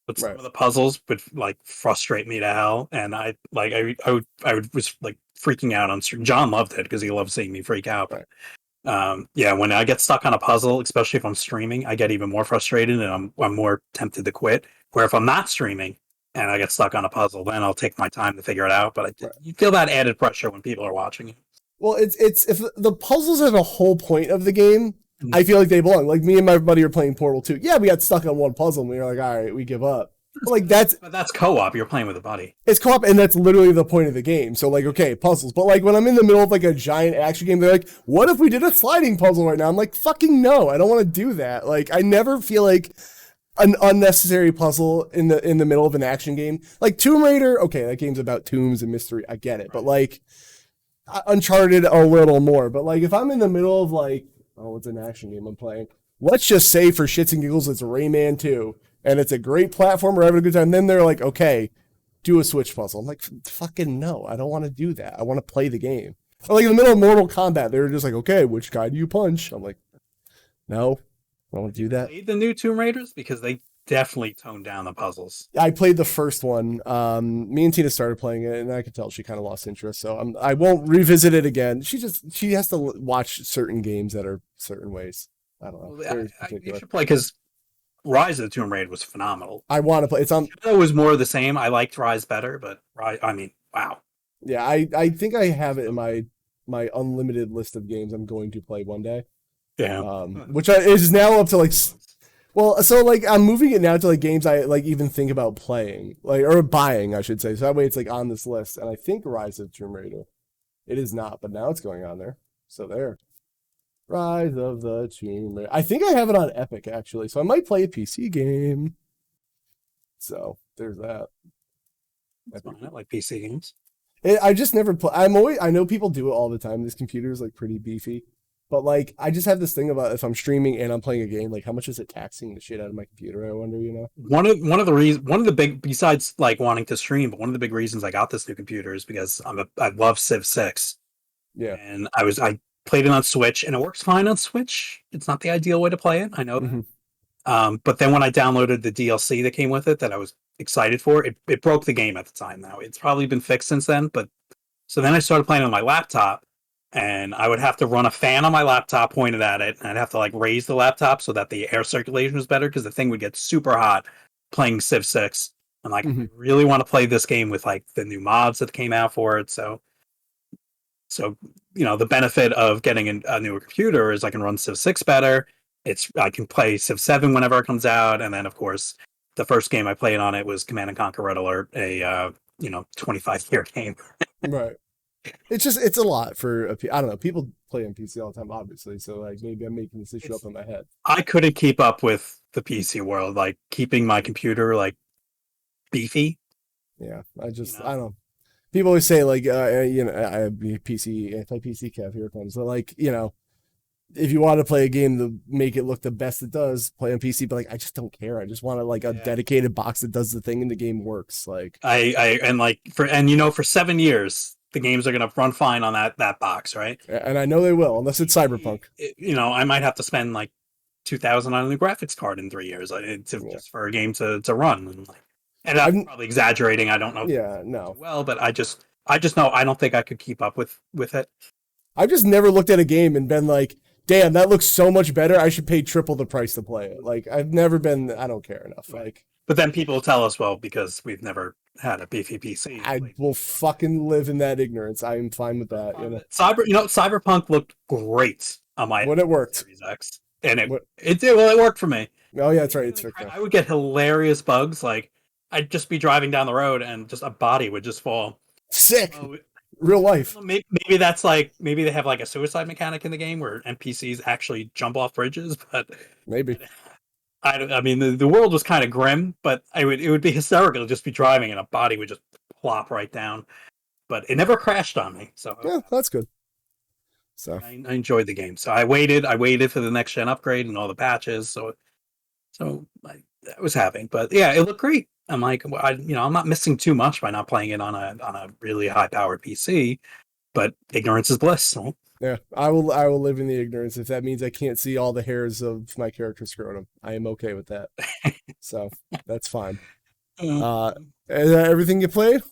but some Right. of the puzzles would like frustrate me to hell, and I would was like freaking out on stream. John loved it because he loves seeing me freak out. Right. Yeah, when I get stuck on a puzzle, especially if I'm streaming, I get even more frustrated and I'm more tempted to quit. Where if I'm not streaming and I get stuck on a puzzle, then I'll take my time to figure it out. But Right. you feel that added pressure when people are watching you. Well, it's if the puzzles are the whole point of the game, Mhm. I feel like they belong. Like me and my buddy were playing Portal 2. Yeah, we got stuck on one puzzle and we were like, all right, we give up. But like But that's co-op. You're playing with a buddy. it's co-op, and that's literally the point of the game. So like, okay, puzzles. But like when I'm in the middle of like a giant action game, they're like, what if we did a sliding puzzle right now? I'm like, fucking no, I don't want to do that. Like I never feel like an unnecessary puzzle in the middle of an action game. Like Tomb Raider, okay, that game's about tombs and mystery. I get it. But like Uncharted a little more. But like if I'm in the middle of like, oh, it's an action game I'm playing. Let's just say for shits and giggles, it's Rayman 2. And it's a great platform. We're having a good time. Then they're like, okay, do a Switch puzzle. I'm like, fucking no, I don't want to do that. I want to play the game. Or like in the middle of Mortal Kombat, they were just like, okay, which guy do you punch? I'm like, no, I don't want to do that. Played the new Tomb Raiders because they definitely toned down the puzzles. I played the first one. Me and Tina started playing it, and I could tell she kind of lost interest. So I won't revisit it again. She has to watch certain games that are certain ways. I don't know. You should play because Rise of the Tomb Raider was phenomenal. I want to play. It's on. It was more of the same. I liked Rise better, but Rise, I mean, wow. Yeah, I think I have it in my unlimited list of games I'm going to play one day. Yeah. Which is now up to like, well, so like I'm moving it now to like games I like even think about playing, like or buying, I should say. So that way it's like on this list. And I think Rise of Tomb Raider, it is not, but now it's going on there. So there. Rise of the Tomb Raider. I think I have it on Epic actually, so I might play a PC game. So there's that. That's fine. I like PC games. I just never play. I know people do it all the time. This computer is like pretty beefy, but like I just have this thing about if I'm streaming and I'm playing a game, like how much is it taxing the shit out of my computer? I wonder, you know. One of the big, besides like wanting to stream, but one of the big reasons I got this new computer is because I love Civ 6. Yeah. And I played it on Switch, and it works fine on Switch. It's not the ideal way to play it, I know. Mm-hmm. But then when I downloaded the DLC that came with it, that I was excited for, it broke the game at the time. Now it's probably been fixed since then. But so then I started playing on my laptop, and I would have to run a fan on my laptop pointed at it, and I'd have to like raise the laptop so that the air circulation was better because the thing would get super hot playing Civ 6. And like, I really want to play this game with like the new mods that came out for it. So you know, the benefit of getting a newer computer is I can run Civ 6 better. I can play Civ 7 whenever it comes out, and then of course the first game I played on it was Command and Conquer Red Alert, a 25-year game. Right. It's a lot for I don't know. People play on PC all the time, obviously. So like maybe I'm making this issue up in my head. I couldn't keep up with the PC world, like keeping my computer like beefy. Yeah, I don't know. People always say like I PC anti-PC Kev, here it comes. So like, you know, if you want to play a game to make it look the best it does, play on PC, but like I just don't care. I just want like a dedicated box that does the thing and the game works. Like for 7 years the games are gonna run fine on that box, right? And I know they will, unless it's Cyberpunk. I might have to spend like $2,000 on a new graphics card in 3 years just for a game to run. And I'm probably exaggerating. I don't know. Yeah, no. Well, but I just know I don't think I could keep up with it. I've just never looked at a game and been like, damn, that looks so much better. I should pay triple the price to play it. Like I've never been. I don't care enough. Right. Like, but then people tell us, well, because we've never had a beefy PC. I will fucking live in that ignorance. I'm fine with that. You know, Cyberpunk looked great on my when it worked. Series X, and it worked for me. Oh yeah, that's right. It's fixed. I would get hilarious bugs like. I'd just be driving down the road and just a body would just fall. Sick. Real life. Maybe that's like, maybe they have like a suicide mechanic in the game where NPCs actually jump off bridges, but maybe. I mean, the world was kind of grim, but it would be hysterical to just be driving and a body would just plop right down. But it never crashed on me. So yeah, that's good. So I enjoyed the game. So I waited for the next gen upgrade and all the patches. So I was happy, but yeah, it looked great. I'm like, I'm not missing too much by not playing it on a really high powered PC, but ignorance is bliss. So. Yeah, I will live in the ignorance if that means I can't see all the hairs of my character's scrotum. I am okay with that. So that's fine. Is that everything you played?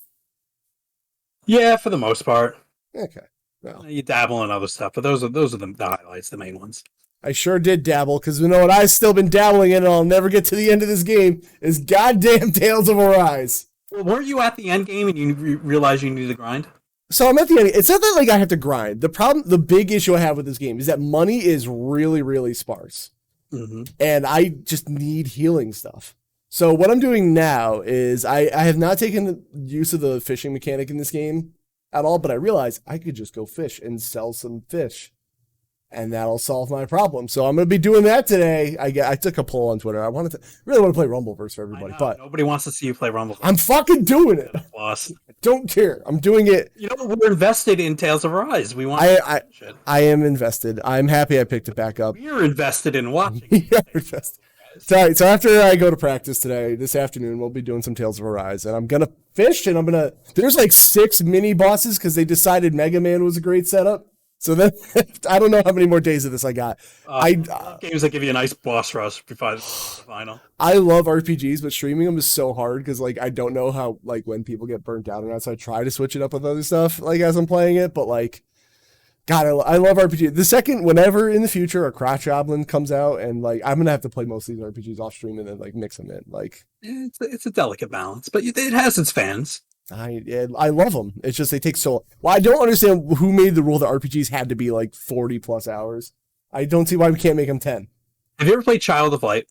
Yeah, for the most part. Okay. Well, You dabble in other stuff, but those are the highlights, the main ones. I sure did dabble, because you know what I've still been dabbling in, and I'll never get to the end of this game, is goddamn Tales of Arise. Well, weren't you at the end game and you realized you needed to grind? So I'm at the end. It's not that like I have to grind. The big issue I have with this game is that money is really, really sparse. Mm-hmm. And I just need healing stuff. So what I'm doing now is I have not taken the use of the fishing mechanic in this game at all, but I realize I could just go fish and sell some fish, and that'll solve my problem. So I'm going to be doing that today. I took a poll on Twitter. I really want to play Rumbleverse for everybody, but nobody wants to see you play Rumbleverse. I'm fucking doing it. I don't care. I'm doing it. You know, we're invested in Tales of Arise. We want. I am invested. I'm happy I picked it back up. We're invested in watching. Yeah, invested. Sorry, so after I go to practice today, this afternoon, we'll be doing some Tales of Arise, and I'm gonna fish, and there's like 6 mini bosses because they decided Mega Man was a great setup. So then, I don't know how many more days of this I got. Games that give you a nice boss rush before the final. I love RPGs, but streaming them is so hard because like I don't know how like when people get burnt out or not. So I try to switch it up with other stuff like as I'm playing it, but like. God, I love RPG. The second, whenever in the future a Crotch Goblin comes out, and like I'm gonna have to play most of these RPGs off stream and then like mix them in. Like it's a delicate balance, but it has its fans. I love them. It's just they take so. Well, I don't understand who made the rule that RPGs had to be like 40 plus hours. I don't see why we can't make them 10. Have you ever played Child of Light?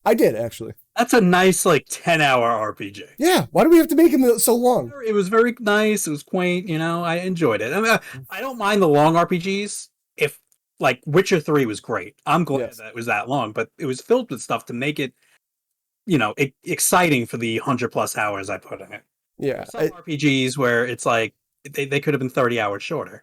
I did actually. That's a nice like 10-hour RPG. Yeah, why do we have to make them so long? It was very nice. It was quaint. You know, I enjoyed it. I mean, I don't mind the long RPGs. If like Witcher 3 was great, I'm glad that it was that long, but it was filled with stuff to make it, you know, exciting for the 100+ hours I put in it. Yeah, some RPGs where it's like they could have been 30 hours shorter.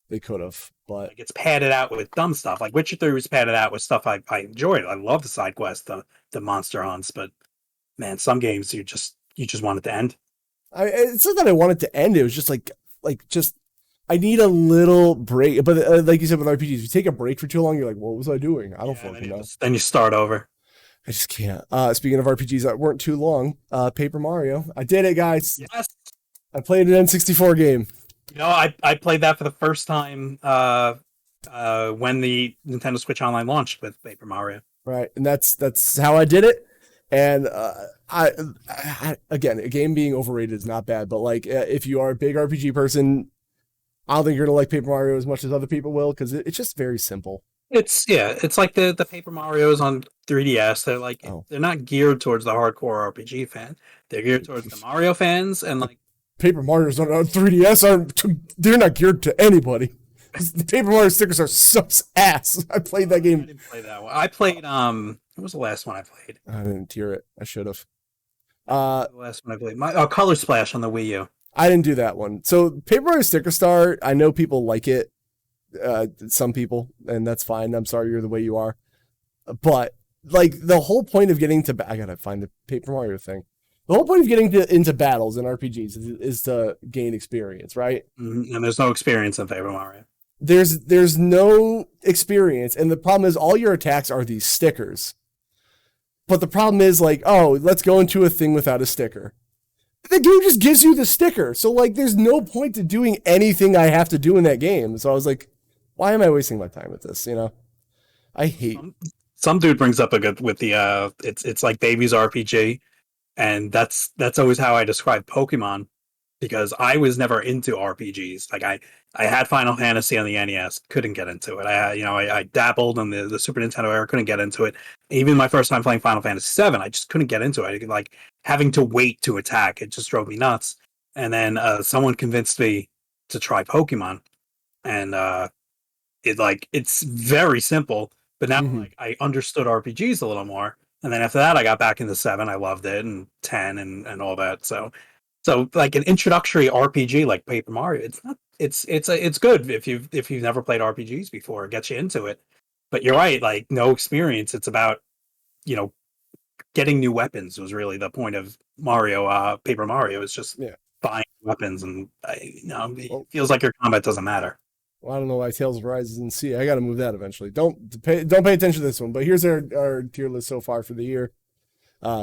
They could have, but like it's padded out with dumb stuff. Like Witcher 3 was padded out with stuff I enjoyed. I love the side quests, the monster hunts, but man, some games you just want it to end. It's not that I want it to end. It was just like I need a little break. But like you said with RPGs, if you take a break for too long, you're like, what was I doing? I don't fucking know. Then you start over. I just can't. Speaking of RPGs that weren't too long, Paper Mario. I did it, guys. Yes. I played an N64 game. You know, I played that for the first time when the Nintendo Switch Online launched with Paper Mario. Right, and that's how I did it. And I again, a game being overrated is not bad, but like if you are a big RPG person, I don't think you're gonna like Paper Mario as much as other people will because it's just very simple. It's like the Paper Marios on 3DS. They're like they're not geared towards the hardcore RPG fan. They're geared towards the Mario fans and like. Paper Mario's on 3DS they're not geared to anybody. The Paper Mario stickers are such ass. I played that game. I didn't play that one. I played what was the last one I played? I didn't hear it. I should have. The last one I played. Color Splash on the Wii U. I didn't do that one. So Paper Mario Sticker Star, I know people like it. Some people, and that's fine. I'm sorry you're the way you are. But like the whole point of getting to I gotta find the Paper Mario thing. The whole point of getting into battles in RPGs is to gain experience, right? Mm-hmm. And there's no experience in Paper Mario. There's no experience, and the problem is all your attacks are these stickers. But the problem is like, oh, let's go into a thing without a sticker. The game just gives you the sticker, so like, there's no point to doing anything I have to do in that game. So I was like, why am I wasting my time with this? You know, I hate. Some dude brings up a good with the it's like baby's RPG. And that's always how I describe Pokemon, because I was never into RPGs. Like I had Final Fantasy on the NES, couldn't get into it. I dabbled on the Super Nintendo era, couldn't get into it. Even my first time playing Final Fantasy VII, I just couldn't get into it. Like having to wait to attack, it just drove me nuts. And then someone convinced me to try Pokemon, and it's very simple. But now like I understood RPGs a little more. And then after that, I got back into 7. I loved it, and 10 and all that. So like an introductory RPG like Paper Mario, it's good if you've never played RPGs before. It gets you into it. But you're right, like no experience. It's about, you know, getting new weapons was really the point of Mario. Paper Mario is just buying weapons, and it feels like your combat doesn't matter. Well, I don't know why Tales of Arise is in C. I got to move that eventually. Don't pay attention to this one. But here's our tier list so far for the year.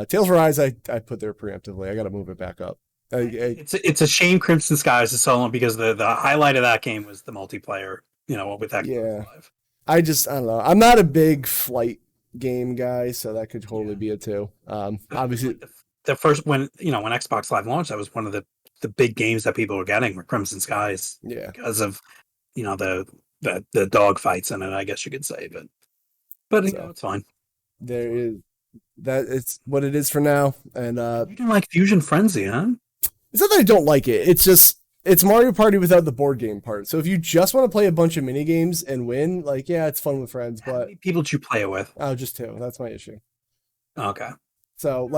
Tales of Rise, I put there preemptively. I got to move it back up. It's a shame Crimson Skies is so long because the highlight of that game was the multiplayer. With that. Yeah. I don't know. I'm not a big flight game guy, so that could totally be it too. Obviously, the first when Xbox Live launched, that was one of the big games that people were getting were Crimson Skies. Yeah. Because of the dog fights in it, I guess you could say, but it's fine. There is that. It's what it is for now. And you didn't like Fusion Frenzy, huh? It's not that I don't like it. It's just it's Mario Party without the board game part. So if you just want to play a bunch of mini games and win, like it's fun with friends. But how many people did you play it with? Oh, just 2. That's my issue. Okay. So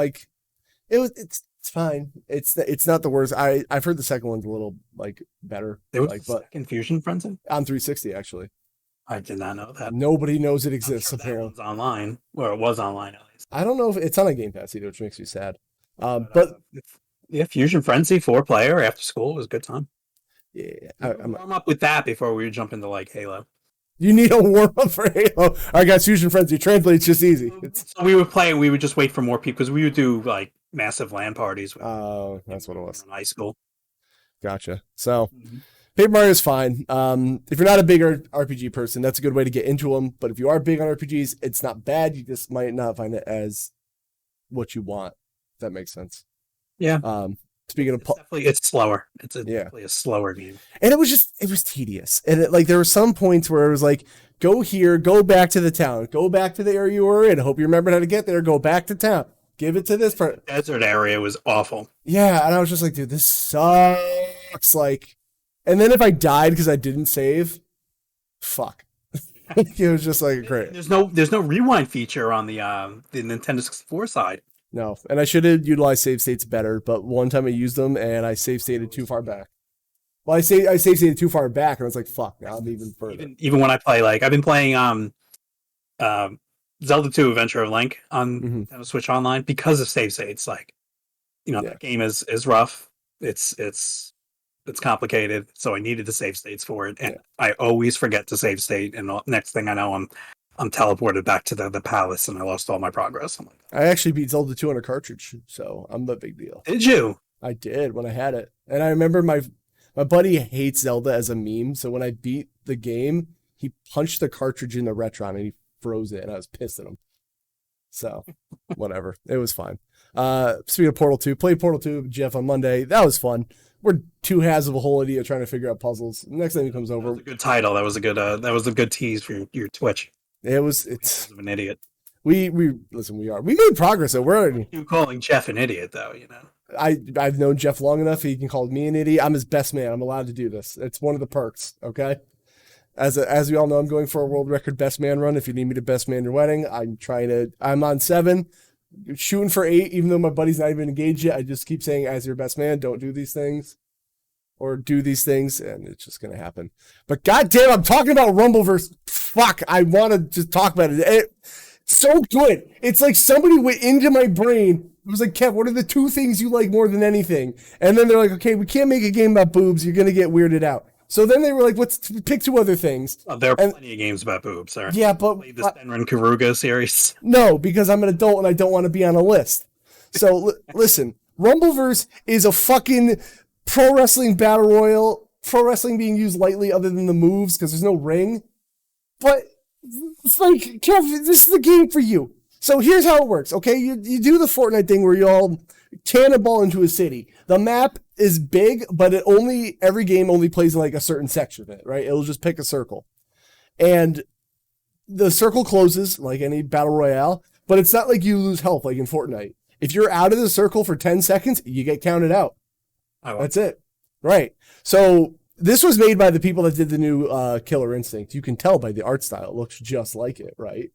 it's fine. It's not the worst. I've heard the second one's a little better. There was second Fusion Frenzy on 360 actually. I did not know that. Nobody knows it exists. Apparently, it's online, or it was online at least. I don't know if it's on a Game Pass either, which makes me sad. But Fusion Frenzy 4-player after school was a good time. Yeah, warm up with that before we jump into Halo. You need a warm up for Halo. All right, guys, Fusion Frenzy translates just easy. So we would play, and we would just wait for more people because we would do massive LAN parties. Oh, that's what it was. In high school. Gotcha. So, Paper Mario is fine. If you're not a bigger RPG person, that's a good way to get into them. But if you are big on RPGs, it's not bad. You just might not find it as what you want. If that makes sense. Yeah. Speaking of, it's slower. It's definitely a slower game, and it was tedious. And there were some points where it was like, go here, go back to the town, go back to the area you were in. Hope you remembered how to get there. Go back to town. Give it to this part. The desert area was awful. Yeah, and I was just like, dude, this sucks. And then if I died because I didn't save, fuck. It was just great. There's no rewind feature on the Nintendo 64 side. No, and I should have utilized save states better, but one time I used them and I save stated too far back. Well, I save stated too far back, and I was like, fuck, now I'm even further. Even when I play, I've been playing Zelda 2 Adventure of Link on Nintendo Switch Online because of save states. That game is rough. It's complicated, so I needed the save states for it, and I always forget to save state, and the next thing I know, I'm teleported back to the palace, and I lost all my progress. I actually beat Zelda 2 on a cartridge, so I'm the big deal. Did you? I did when I had it. And I remember my buddy hates Zelda as a meme, so when I beat the game, he punched the cartridge in the Retron, and he froze it, and I was pissed at him. So, whatever. It was fine. Speaking of Portal 2, played Portal 2 with Jeff on Monday. That was fun. We're 2 halves of a whole idiot trying to figure out puzzles. Next time he comes over. That was a good title. That was a good tease for your Twitch. It's an idiot. We made progress though. We're already calling Jeff an idiot though, I've known Jeff long enough. He can call me an idiot. I'm his best man. I'm allowed to do this. It's one of the perks. Okay. As we all know, I'm going for a world record best man run. If you need me to best man your wedding, I'm on 7, shooting for 8, even though my buddy's not even engaged yet. I just keep saying, as your best man, don't do these things. Or do these things, and it's just gonna happen. But goddamn, I'm talking about Rumbleverse. Fuck, I want to just talk about it. It's so good. It's like somebody went into my brain. It was like, Kev, what are the 2 things you like more than anything? And then they're like, okay, we can't make a game about boobs. You're gonna get weirded out. So then they were like, let's pick 2 other things. There are plenty of games about boobs. Sorry. Yeah, but the Senran Karuga series. No, because I'm an adult and I don't want to be on a list. So listen, Rumbleverse is a fucking pro wrestling battle royal, pro wrestling being used lightly other than the moves because there's no ring. But it's like, Kev, this is the game for you. So here's how it works, okay? You do the Fortnite thing where you all cannonball into a city. The map is big, but every game only plays in a certain section of it, right? It'll just pick a circle. And the circle closes like any battle royale, but it's not like you lose health like in Fortnite. If you're out of the circle for 10 seconds, you get counted out. That's it. Right. So this was made by the people that did the new Killer Instinct. You can tell by the art style. It looks just like it, right?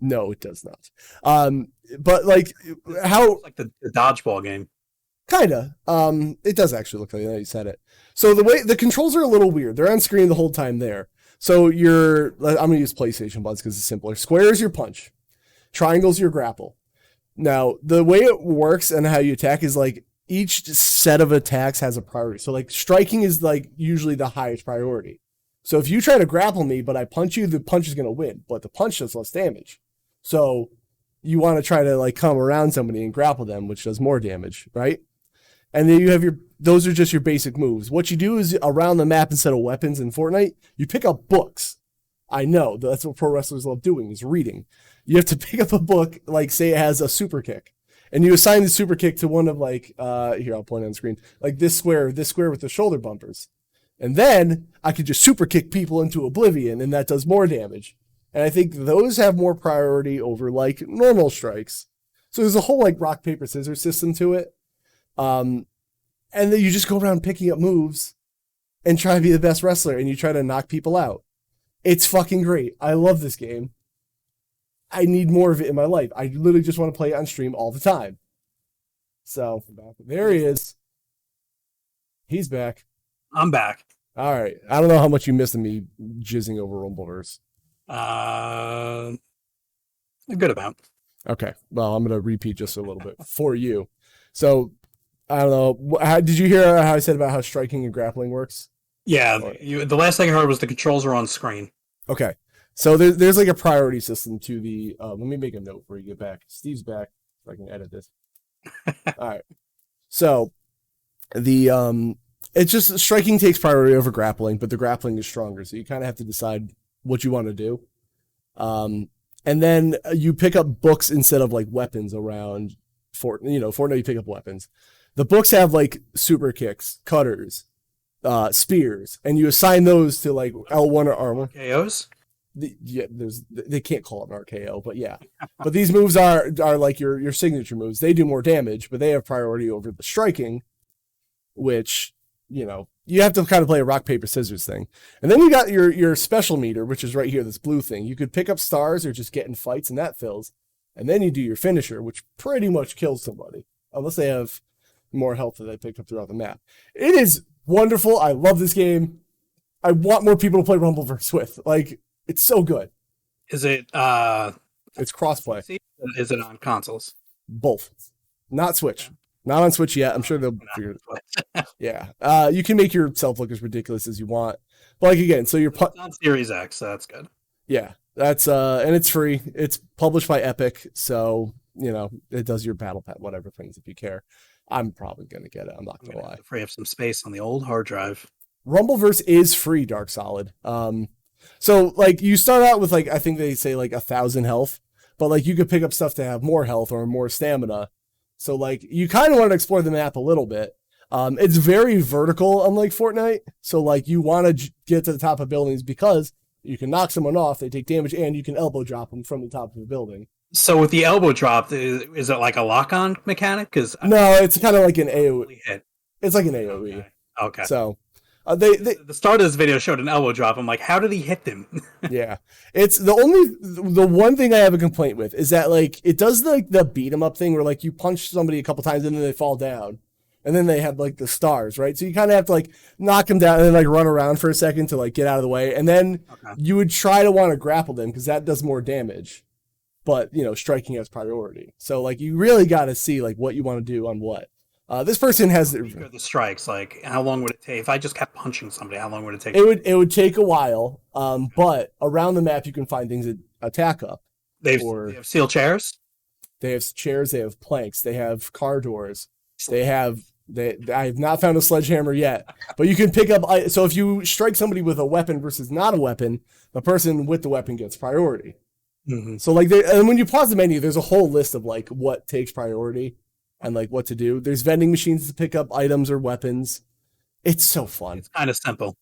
No, it does not. But how... It's like the dodgeball game. Kinda. It does actually look like that. You said it. So the way the controls are a little weird. They're on screen the whole time there. So I'm going to use PlayStation buttons because it's simpler. Square is your punch. Triangle is your grapple. Now, the way it works and how you attack is each set of attacks has a priority. So striking is usually the highest priority. So if you try to grapple me, but I punch you, the punch is going to win, but the punch does less damage. So you want to try to like come around somebody and grapple them, which does more damage, right? And then you have those are just your basic moves. What you do is around the map, instead of weapons in Fortnite, you pick up books. I know that's what pro wrestlers love doing, is reading. You have to pick up a book, like say it has a super kick, and you assign the super kick to one of like, here, I'll point on screen, like this square with the shoulder bumpers. And then I could just super kick people into oblivion, and that does more damage. And I think those have more priority over like normal strikes. So there's a whole like rock, paper, scissors system to it. And then you just go around picking up moves and try to be the best wrestler, and you try to knock people out. It's fucking great. I love this game. I need more of it in my life. I literally just want to play it on stream all the time. So there he is. He's back. I'm back. All right. I don't know how much you missed of me jizzing over Rumbleverse. A good amount. Okay. Well, I'm going to repeat just a little bit for you. So, I don't know. Did you hear how I said about how striking and grappling works? Yeah. The last thing I heard was the controls are on screen. Okay. So there's like a priority system to the, let me make a note before you get back. Steve's back, so I can edit this. All right. So it's just striking takes priority over grappling, but the grappling is stronger. So you kind of have to decide what you want to do. And then you pick up books instead of like weapons around Fortnite, you pick up weapons. The books have like super kicks, cutters, spears, and you assign those to like L1 or R1. KOs? They can't call it an RKO, but yeah. But these moves are like your signature moves. They do more damage, but they have priority over the striking, which, you have to kind of play a rock, paper, scissors thing. And then you got your special meter, which is right here, this blue thing. You could pick up stars or just get in fights, and that fills. And then you do your finisher, which pretty much kills somebody, unless they have more health that they picked up throughout the map. It is wonderful. I love this game. I want more people to play Rumbleverse with. Like, it's so good. Is it it's crossplay. Is it on consoles? Both. Not Switch. Not on Switch yet. I'm sure they'll figure it. Yeah. You can make yourself look as ridiculous as you want. But like again, so you're on Series X, so that's good. Yeah. That's and it's free. It's published by Epic, so it does your battle pad, whatever things if you care. I'm probably gonna get it. I'm not gonna lie. Free up some space on the old hard drive. Rumbleverse is free, Dark Solid. So like you start out with like I think they say like 1,000 health, but like you could pick up stuff to have more health or more stamina. So like you kind of want to explore the map a little bit. It's very vertical, unlike Fortnite. So like you want to get to the top of buildings because you can knock someone off, they take damage, and you can elbow drop them from the top of the building. So with the elbow drop, is it like a lock-on mechanic? No, it's kind of like an AoE. It's like an AoE. Okay. So the start of this video showed an elbow drop. I'm like, how did he hit them? Yeah, it's the one thing I have a complaint with is that like it does like the beat 'em up thing where like you punch somebody a couple times and then they fall down, and then they have like the stars, right? So you kind of have to like knock them down and then like run around for a second to like get out of the way, and then you would try to want to grapple them because that does more damage, but striking has priority. So like you really got to see like what you want to do on what. This person has the strikes. Like, how long would it take if I just kept punching somebody? How long would it take? It would take a while. But around the map you can find things that attack up. They have steel chairs. They have chairs. They have planks. They have car doors. I have not found a sledgehammer yet, but you can pick up. So if you strike somebody with a weapon versus not a weapon, the person with the weapon gets priority. Mm-hmm. So like, and when you pause the menu, there's a whole list of like what takes priority. And like what to do. There's vending machines to pick up items or weapons. It's so fun. It's kind of simple.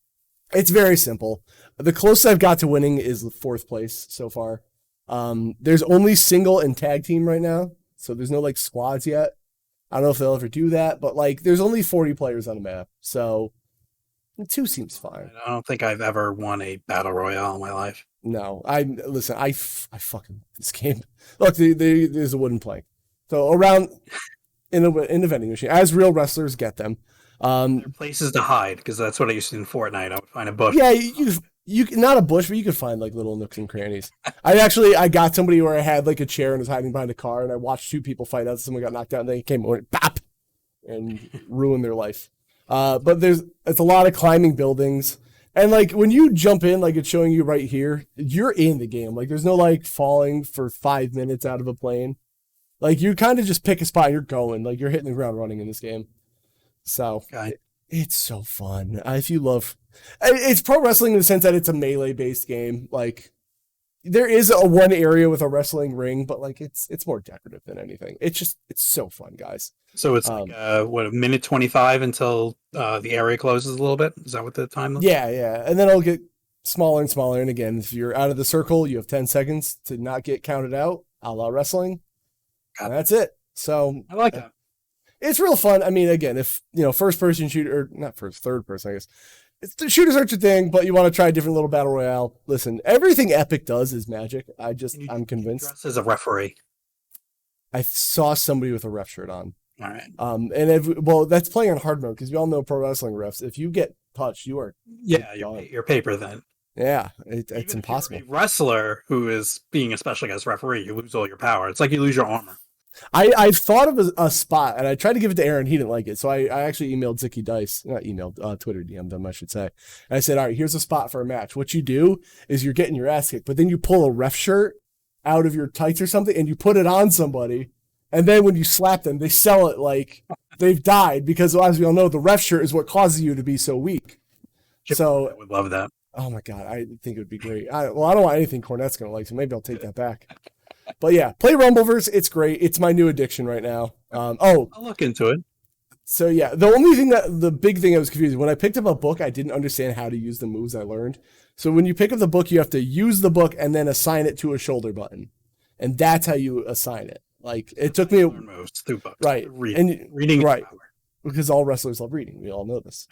It's very simple. The closest I've got to winning is 4th place so far. There's only single and tag team right now. So there's no like squads yet. I don't know if they'll ever do that, but like there's only 40 players on the map. So 2 seems fine. I don't think I've ever won a battle royale in my life. No, I fucking this game. Look, there's a wooden plank. So around in the vending machine, as real wrestlers get them. Places to hide, because that's what I used to do in Fortnite. I would find a bush. Yeah, you not a bush, but you could find like little nooks and crannies. I got somebody where I had like a chair and was hiding behind a car, and I watched 2 people fight out. Someone got knocked out, and they came over and bop and ruined their life. But it's a lot of climbing buildings. And like when you jump in, like it's showing you right here, you're in the game. Like there's no like falling for 5 minutes out of a plane. Like you kind of just pick a spot, and you're going. Like you're hitting the ground running in this game. So it's so fun. If you love, it's pro wrestling in the sense that it's a melee based game. Like there is a one area with a wrestling ring, but like it's more decorative than anything. It's so fun, guys. So it's like what, a minute 25 until the area closes a little bit? Is that what the time is? Yeah. And then it'll get smaller and smaller. And again, if you're out of the circle, you have 10 seconds to not get counted out, a la wrestling. And that's it. So I like that. It's real fun. I mean, again, if first person shooter, or not first, third person, I guess. It's the shooters aren't your thing, but you want to try a different little battle royale. Listen, everything Epic does is magic. I'm convinced. Dress as a referee. I saw somebody with a ref shirt on. All right. And that's playing on hard mode because we all know pro wrestling refs. If you get touched, you are your paper then. Yeah, it's impossible. If you're a wrestler who is being a special guest referee, you lose all your power. It's like you lose your armor. I've thought of a spot, and I tried to give it to Aaron. He didn't like it, so I actually emailed Zicky Dice, not emailed, Twitter DM'd him, I should say. And I said, all right, here's a spot for a match. What you do is you're getting your ass kicked, but then you pull a ref shirt out of your tights or something, and you put it on somebody, and then when you slap them, they sell it like they've died, because as we all know, the ref shirt is what causes you to be so weak. So I would love that. Oh my God, I think it would be great. I don't want anything Cornette's going to like, so maybe I'll take that back. But yeah, play Rumbleverse. It's great. It's my new addiction right now. I'll look into it. So yeah, the big thing I was confused, when I picked up a book, I didn't understand how to use the moves I learned. So when you pick up the book, you have to use the book and then assign it to a shoulder button. And that's how you assign it. Like it took me moves through books. Right. Reading right. Because all wrestlers love reading. We all know this.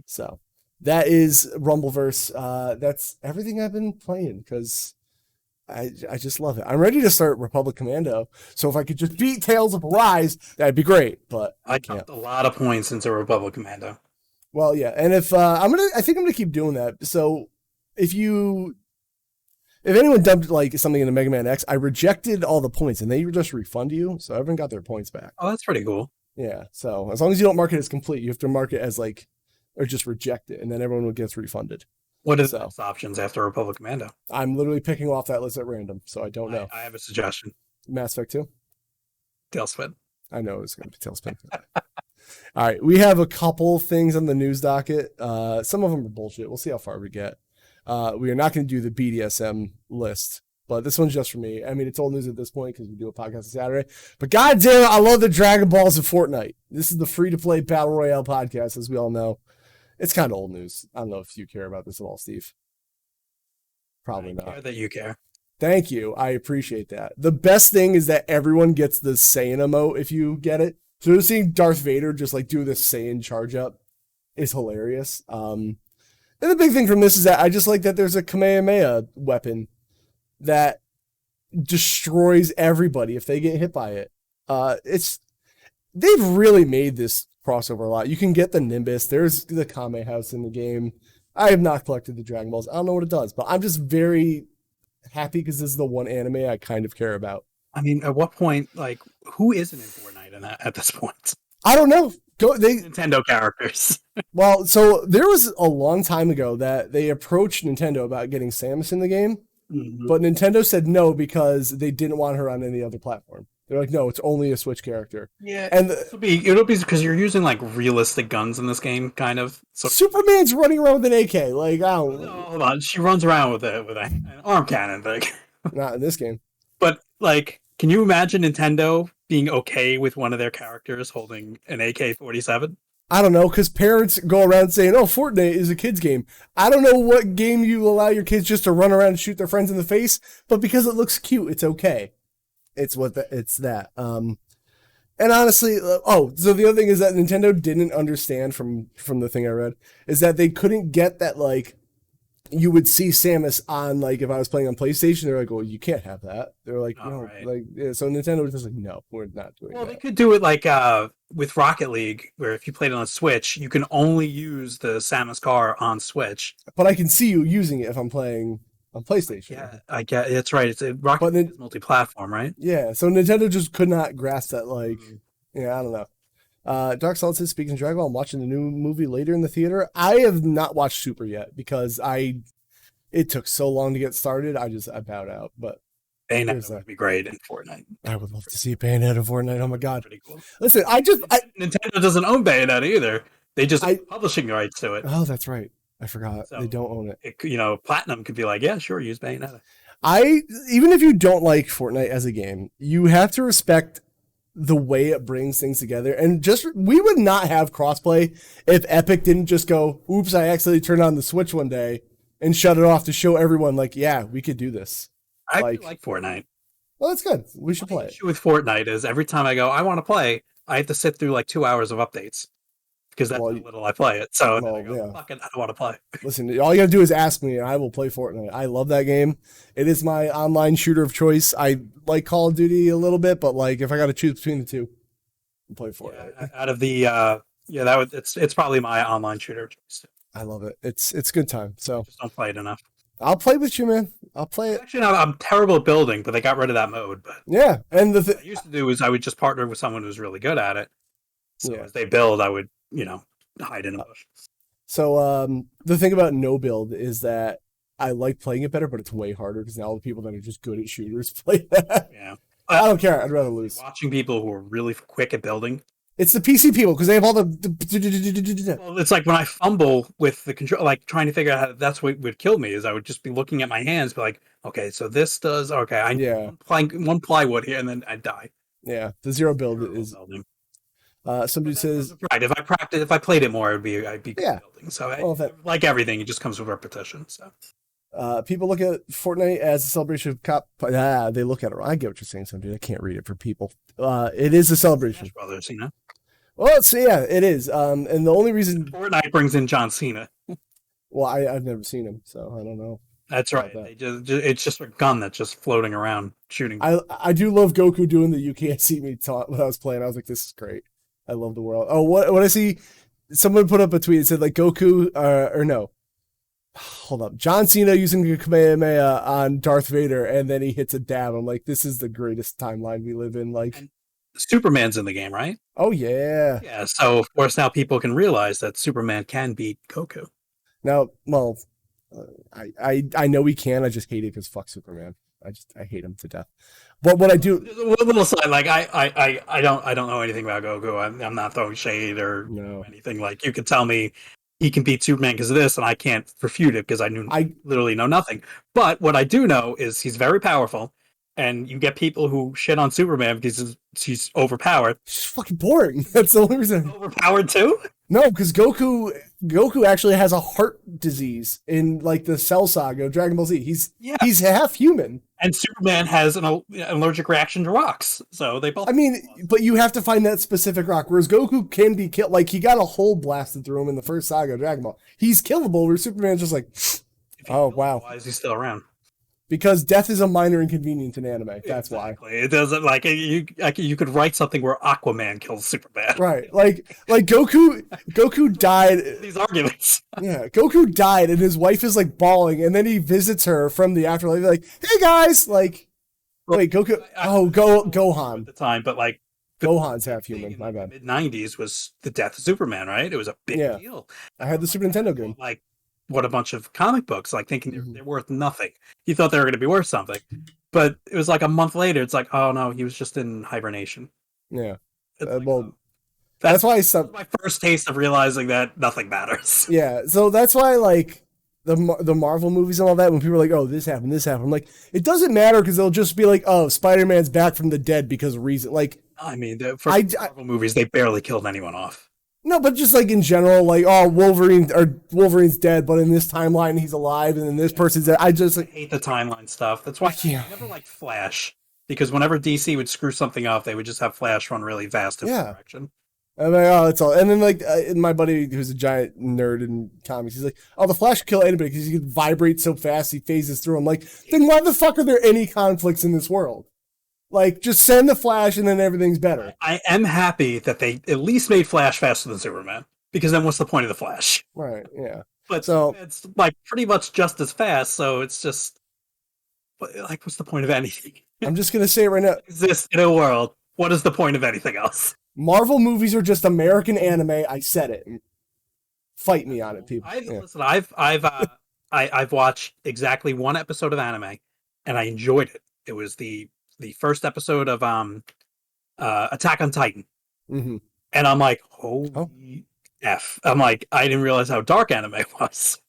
So that is Rumbleverse. That's everything I've been playing because I just love it. I'm ready to start Republic Commando. So if I could just beat Tales of Arise, that'd be great. But I dumped a lot of points into Republic Commando. Well, yeah, and if I think I'm gonna keep doing that. So if anyone dumped like something into Mega Man X, I rejected all the points, and they just refund you. So everyone got their points back. Oh, that's pretty cool. Yeah. So as long as you don't mark it as complete, you have to mark it as like, or just reject it, and then everyone gets refunded. What are the best options after Republic Commando? I'm literally picking off that list at random, so I don't know. I have a suggestion. Mass Effect 2? Tailspin. I know it's going to be Tailspin. All right, we have a couple things on the news docket. Some of them are bullshit. We'll see how far we get. We are not going to do the BDSM list, but this one's just for me. I mean, it's old news at this point because we do a podcast on Saturday. But goddamn it, I love the Dragon Balls of Fortnite. This is the free-to-play Battle Royale podcast, as we all know. It's kind of old news. I don't know if you care about this at all, Steve. Probably not. I care that you care. Thank you. I appreciate that. The best thing is that everyone gets the Saiyan emote if you get it. So just seeing Darth Vader just like do this Saiyan charge up is hilarious. And the big thing from this is that I just like that there's a Kamehameha weapon that destroys everybody if they get hit by it. They've really made this crossover a lot. You can get the Nimbus. There's the Kame House in the game. I have not collected the Dragon Balls. I don't know what it does, but I'm just very happy because this is the one anime I kind of care about. I mean, at what point, like, who isn't in Fortnite at this point? I don't know. Nintendo characters. Well, so there was a long time ago that they approached Nintendo about getting Samus in the game, but Nintendo said no because they didn't want her on any other platform. They're like, no, it's only a Switch character. Yeah, and it'll be because you're using like realistic guns in this game, kind of. So Superman's running around with an AK. Like, I don't. No, hold on, she runs around with an arm cannon thing. Not in this game. But like, can you imagine Nintendo being okay with one of their characters holding an AK-47? I don't know, because parents go around saying, oh, Fortnite is a kid's game. I don't know what game you allow your kids just to run around and shoot their friends in the face, but because it looks cute, it's okay. It's that. And honestly, so the other thing is that Nintendo didn't understand from the thing I read is that they couldn't get that, like, you would see Samus on, like, if I was playing on PlayStation, they're like, well, you can't have that. They're like, no, right. Like, yeah, so Nintendo was just like, no, we're not doing that. Well, they could do it like with Rocket League, where if you played it on Switch, you can only use the Samus car on Switch. But I can see you using it if I'm playing on PlayStation. Yeah, I get it's right. Rocket League is multi-platform, right? Yeah, so Nintendo just could not grasp that, like, yeah, I don't know. Dark Solid says, speaking of Dragon Ball, I'm watching the new movie later in the theater. I have not watched Super yet because it took so long to get started. I bowed out. But Bayonetta would be great in Fortnite. I would love to see Bayonetta in Fortnite. Oh my god! Pretty cool. Listen, Nintendo doesn't own Bayonetta either. They just own publishing rights to it. Oh, that's right. I forgot. So they don't own it. Platinum could be like, yeah, sure, use Bayonetta. Even if you don't like Fortnite as a game, you have to respect the way it brings things together. And we would not have crossplay if Epic didn't just go, oops, I accidentally turned on the Switch one day and shut it off to show everyone, like, yeah, we could do this. I like Fortnite. Well, that's good. We should play it. The issue with Fortnite is every time I go, I want to play, I have to sit through like 2 hours of updates. Because that's how little I play it. So I go, fuck it, I don't want to play. Listen, all you gotta do is ask me and I will play Fortnite. I love that game. It is my online shooter of choice. I like Call of Duty a little bit, but like if I gotta choose between the two, I'll play Fortnite. Yeah, out of the it's probably my online shooter of choice. I love it. It's a good time. So just don't play it enough. I'll play with you, man. I'll play it. Actually, I'm terrible at building, but they got rid of that mode. But yeah, and what I used to do is I would just partner with someone who's really good at it. So as they build, I would, hide in a bush. So the thing about no build is that I like playing it better, but it's way harder because now all the people that are just good at shooters play that. Yeah. I don't care. I'd rather lose. Watching people who are really quick at building. It's the PC people because they have all the. Well, it's like when I fumble with the control, like trying to figure out how that's what would kill me is I would just be looking at my hands, be like, okay, so this does I need one plywood here, and then I die. Yeah, the zero build is. Somebody says, right. If I played it more, I'd be good building. So like everything, it just comes with repetition. So. People look at Fortnite as a celebration of cop. They look at it. I get what you're saying, somebody. I can't read it for people. It is a celebration. Smash Brothers, Well, it is. And the only reason Fortnite brings in John Cena. Well, I've never seen him, so I don't know. That's right. It's just a gun that's just floating around shooting. I do love Goku doing the "You Can't See Me" taunt when I was playing. I was like, this is great. I love the world. Oh, what I see? Someone put up a tweet. It said like Goku or no. Hold up. John Cena using a Kamehameha on Darth Vader, and then he hits a dab. I'm like, this is the greatest timeline we live in. Like, and Superman's in the game, right? Oh, yeah. Yeah, so of course now people can realize that Superman can beat Goku. Now, well, I know he can. I just hate it because fuck Superman. I hate him to death. But what I do, a little side, like I don't know anything about Goku. I'm not throwing shade or anything. Like you could tell me he can beat Superman because of this, and I can't refute it because I literally know nothing. But what I do know is he's very powerful, and you get people who shit on Superman because he's overpowered. He's fucking boring. That's the only reason. Overpowered too? No, because Goku actually has a heart disease in like the Cell Saga of Dragon Ball Z. He's half human. And Superman has an allergic reaction to rocks. So they both. I mean, but you have to find that specific rock. Whereas Goku can be killed. Like he got a hole blasted through him in the first saga of Dragon Ball. He's killable. Where Superman's just like, oh wow. Why is he still around? Because death is a minor inconvenience in anime. That's why. It doesn't like you could write something where Aquaman kills Superman. Right. Like Goku died. These arguments. Yeah. Goku died and his wife is like bawling and then he visits her from the afterlife like, hey guys, like wait, Goku Gohan. At the time, but like Gohan's half human, my bad. Mid-90s was the death of Superman, right? It was a big deal. I had the Super Nintendo game. Like what a bunch of comic books, like thinking they're worth nothing. You thought they were going to be worth something. But it was like a month later, it's like, oh no, he was just in hibernation. Yeah. Like, well, that's why I stopped. My first taste of realizing that nothing matters. Yeah. So that's why, like, the Marvel movies and all that, when people are like, oh, this happened. I'm like, it doesn't matter because they'll just be like, oh, Spider-Man's back from the dead because of reason. Like, I mean, for Marvel movies, they barely killed anyone off. No, but just like in general, like, oh, Wolverine's dead, but in this timeline he's alive, and then this person's dead. I just hate the timeline stuff. That's why I never liked Flash, because whenever DC would screw something up, they would just have Flash run really fast in one direction. I'm like, oh, that's all. And then like my buddy who's a giant nerd in comics, he's like, oh, the Flash can kill anybody because he can vibrate so fast he phases through. I'm like, then why the fuck are there any conflicts in this world? Like, just send the Flash and then everything's better. I am happy that they at least made Flash faster than Superman. Because then what's the point of the Flash? Right, yeah. But so it's like pretty much just as fast, so it's just like, what's the point of anything? I'm just going to say it right now. Exist in a world. What is the point of anything else? Marvel movies are just American anime. I said it. Fight me on it, people. Listen, I've watched exactly one episode of anime, and I enjoyed it. It was the first episode of Attack on Titan, Mm-hmm. and I'm like, holy F! I'm like, I didn't realize how dark anime was.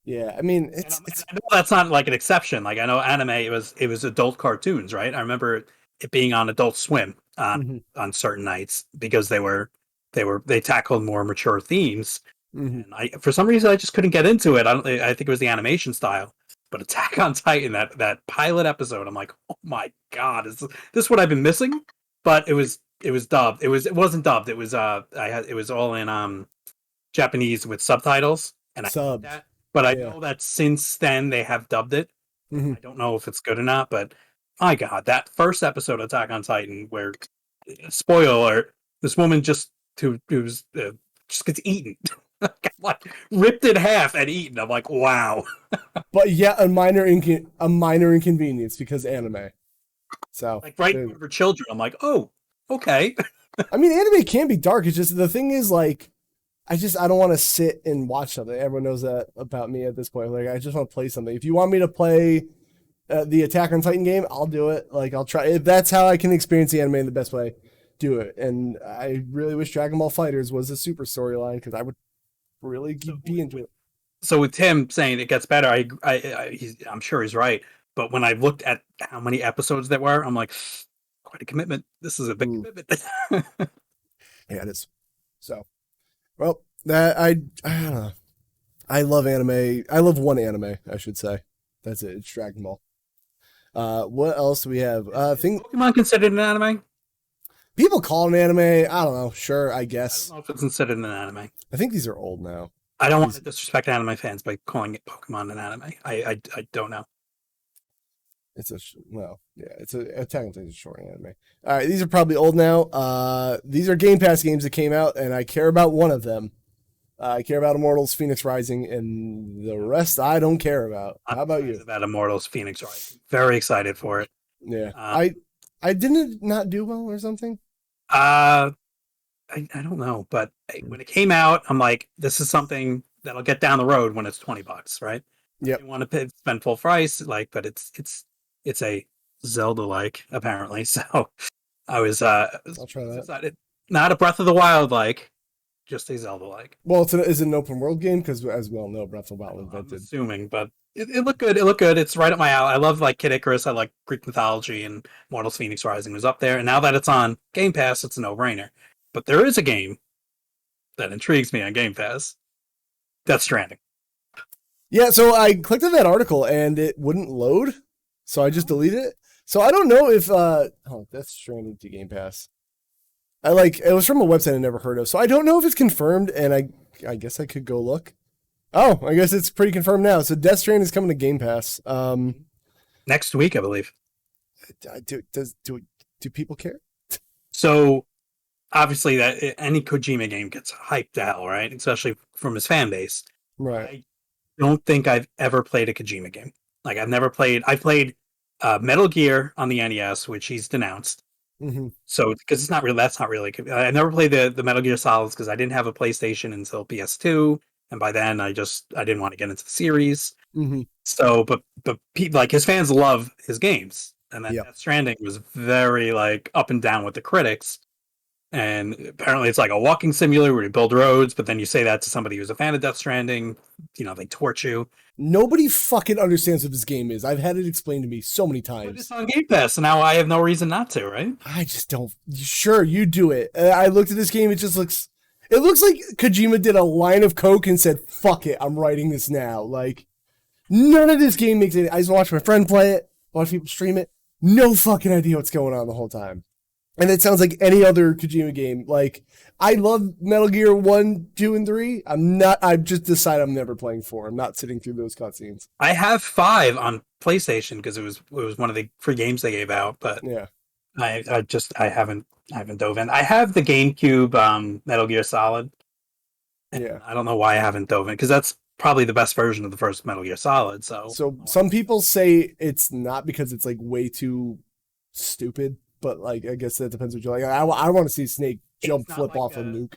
Yeah, I mean, And I know that's not like an exception. Like I know anime, it was adult cartoons, right? I remember it being on Adult Swim on certain nights because they tackled more mature themes. And I, for some reason, I just couldn't get into it. I think it was the animation style. But Attack on Titan, that pilot episode, I'm like, oh my god, is this what I've been missing? But it was dubbed. It wasn't dubbed. It was it was all in Japanese with subtitles, and I hate that. But I know that since then they have dubbed it. I don't know if it's good or not, but my god, that first episode of Attack on Titan, where spoiler alert, this woman just gets eaten. Like ripped in half and eaten. I'm like, wow. But yeah, a minor inconvenience because anime. So like right for children. I'm like, oh, okay. I mean, anime can be dark. It's just the thing is like, I don't want to sit and watch something. Everyone knows that about me at this point. Like, I just want to play something. If you want me to play the Attack on Titan game, I'll do it. Like, I'll try. If that's how I can experience the anime in the best way, do it. And I really wish Dragon Ball FighterZ was a super storyline because I would really be into it. So with Tim saying it gets better, I'm sure he's right. But when I looked at how many episodes there were, I'm like, quite a commitment. This is a big commitment. Yeah, it is. So, well, that I don't know. I love anime. I love one anime, I should say. That's it. It's Dragon Ball. What else do we have? Pokemon considered an anime? People call it an anime. I don't know. Sure, I guess. I don't know if it's considered an anime. I think these are old now. I don't want to disrespect anime fans by calling it Pokemon an anime. I don't know. It's Attack on Titan is a short anime. All right, these are probably old now. These are Game Pass games that came out, and I care about one of them. I care about Immortals, Phoenix Rising, and the rest I don't care about. How about you? About Immortals, Phoenix Rising. Very excited for it. Yeah. I didn't not do well or something. I don't know, but when it came out, I'm like, this is something that'll get down the road when it's $20, right? Yeah. You want to spend full price, like, but it's a Zelda-like apparently. So I was I'll try that. Excited. Not a Breath of the Wild like, just a Zelda-like. Well, is it an open world game? Because as we all know, Breath of the Wild invented. I'm assuming, but it looked good. It looked good. It's right up my alley. I love like Kid Icarus. I like Greek mythology, and Mortals Phoenix Rising was up there. And now that it's on Game Pass, it's a no-brainer. But there is a game that intrigues me on Game Pass. Death Stranding. Yeah, so I clicked on that article and it wouldn't load, so I just deleted it. So I don't know if Death Stranding to Game Pass. It was from a website I never heard of, so I don't know if it's confirmed, and I guess I could go look. Oh, I guess it's pretty confirmed now. So Death Stranding is coming to Game Pass. Next week, I believe. Do people care? So obviously that any Kojima game gets hyped to hell, right? Especially from his fan base. Right. I don't think I've ever played a Kojima game. Like I played Metal Gear on the NES, which he's denounced. Mm-hmm. So because that's not really. I never played the Metal Gear Solids because I didn't have a PlayStation until PS2, and by then I didn't want to get into the series. Mm-hmm. So, but people, like his fans love his games, and then Yep. Death Stranding was very like up and down with the critics. And apparently it's like a walking simulator where you build roads, but then you say that to somebody who's a fan of Death Stranding, they torch you. Nobody fucking understands what this game is. I've had it explained to me so many times. But it's on Game Pass, so now I have no reason not to, right? I just don't. Sure, you do it. I looked at this game. It looks like Kojima did a line of coke and said, fuck it, I'm writing this now. Like, none of this game makes it. I just watch my friend play it, watch people stream it. No fucking idea what's going on the whole time. And it sounds like any other Kojima game. Like, I love Metal Gear 1, 2, and 3. I've just decided I'm never playing 4. I'm not sitting through those cutscenes. I have 5 on PlayStation because it was one of the free games they gave out, but yeah, I haven't dove in. I have the GameCube Metal Gear Solid. Yeah. I don't know why I haven't dove in because that's probably the best version of the first Metal Gear Solid. So some people say it's not because it's like way too stupid. But like, I guess that depends what you like. I want to see Snake jump not flip like off a nuke.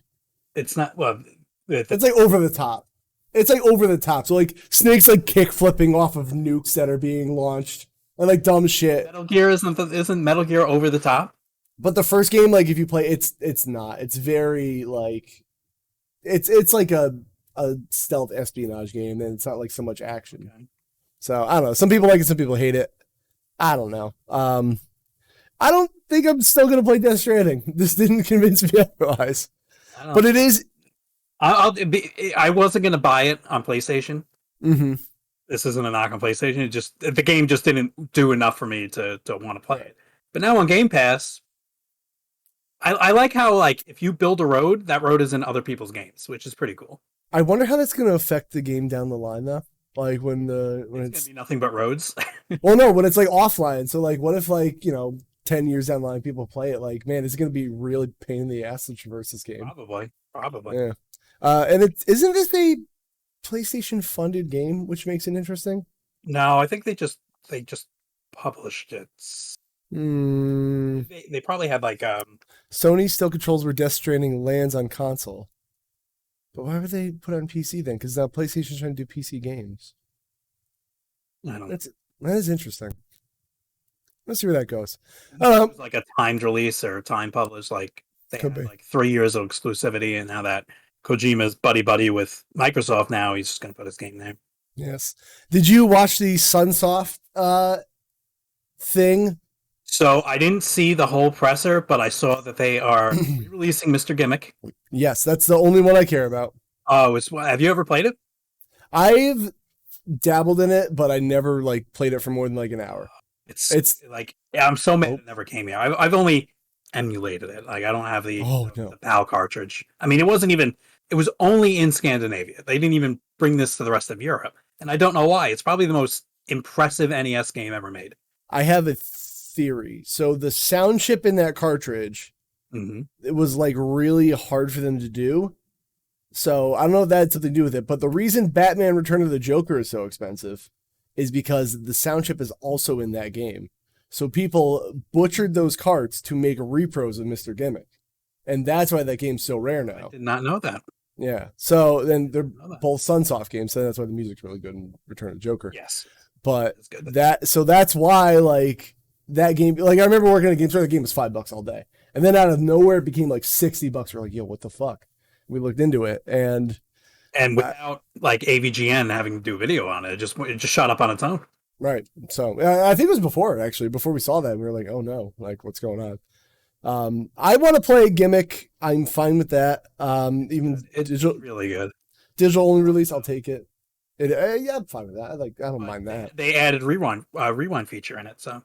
It's not well. It's like over the top. It's like over the top. So like Snake's like kick flipping off of nukes that are being launched and like dumb shit. Metal Gear isn't Metal Gear over the top? But the first game, like if you play, it's not. It's very like it's like a stealth espionage game, and it's not like so much action. Okay. So I don't know. Some people like it, some people hate it. I don't know. I don't think I'm still gonna play Death Stranding. This didn't convince me otherwise. But it is. I wasn't gonna buy it on PlayStation. Mm-hmm. This isn't a knock on PlayStation. The game just didn't do enough for me to want to play it. But now on Game Pass, I like how like if you build a road, that road is in other people's games, which is pretty cool. I wonder how that's gonna affect the game down the line, though. Like when it's gonna be nothing but roads. Well, no, when it's like offline. So like, what if like 10 years down the line people play it? Like, man, it's gonna be really pain in the ass to traverse this game. Probably. Yeah. And isn't this a PlayStation funded game, which makes it interesting? No, I think they just published it. They probably had like Sony still controls where Death Stranding lands on console. But why would they put it on PC then? Because now PlayStation's trying to do PC games. I don't know. That is interesting. Let's see where that goes. It was like a timed release or time published. Like they had like 3 years of exclusivity, and now that Kojima's buddy with Microsoft, now he's just going to put his game there. Yes. Did you watch the Sunsoft thing? So I didn't see the whole presser, but I saw that they are releasing Mr. Gimmick. Yes, that's the only one I care about. Oh, have you ever played it? I've dabbled in it, but I never like played it for more than like an hour. It's like I'm so mad it never came here. I've only emulated it. Like I don't have the PAL cartridge. I mean, it was only in Scandinavia. They didn't even bring this to the rest of Europe, and I don't know why. It's probably the most impressive NES game ever made. I have a theory. So the sound chip in that cartridge, it was like really hard for them to do. So I don't know if that had something to do with it, but the reason Batman Return of the Joker is so expensive is because the sound chip is also in that game. So people butchered those carts to make repros of Mr. Gimmick. And that's why that game's so rare now. I did not know that. Yeah. So then they're both Sunsoft games, so that's why the music's really good in Return of the Joker. Yes. But that's why like that game, like I remember working at a game store, the game was $5 all day. And then out of nowhere it became like $60. We're like, yo, what the fuck? We looked into it and without like AVGN having to do a video on it, it just shot up on its own. Right. So I think it was before we saw that, we were like, oh no, like what's going on? I want to play Gimmick. I'm fine with that. Even it's digital, really good. Digital only release, I'll take it. Yeah, I'm fine with that. I don't mind that. They added rewind feature in it, so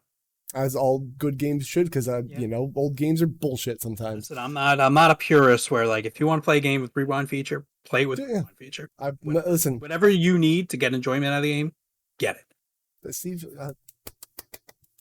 as all good games should, because old games are bullshit sometimes. Listen, I'm not a purist where like if you want to play a game with rewind feature, play with rewind feature. Listen, whatever you need to get enjoyment out of the game, get it. Steve,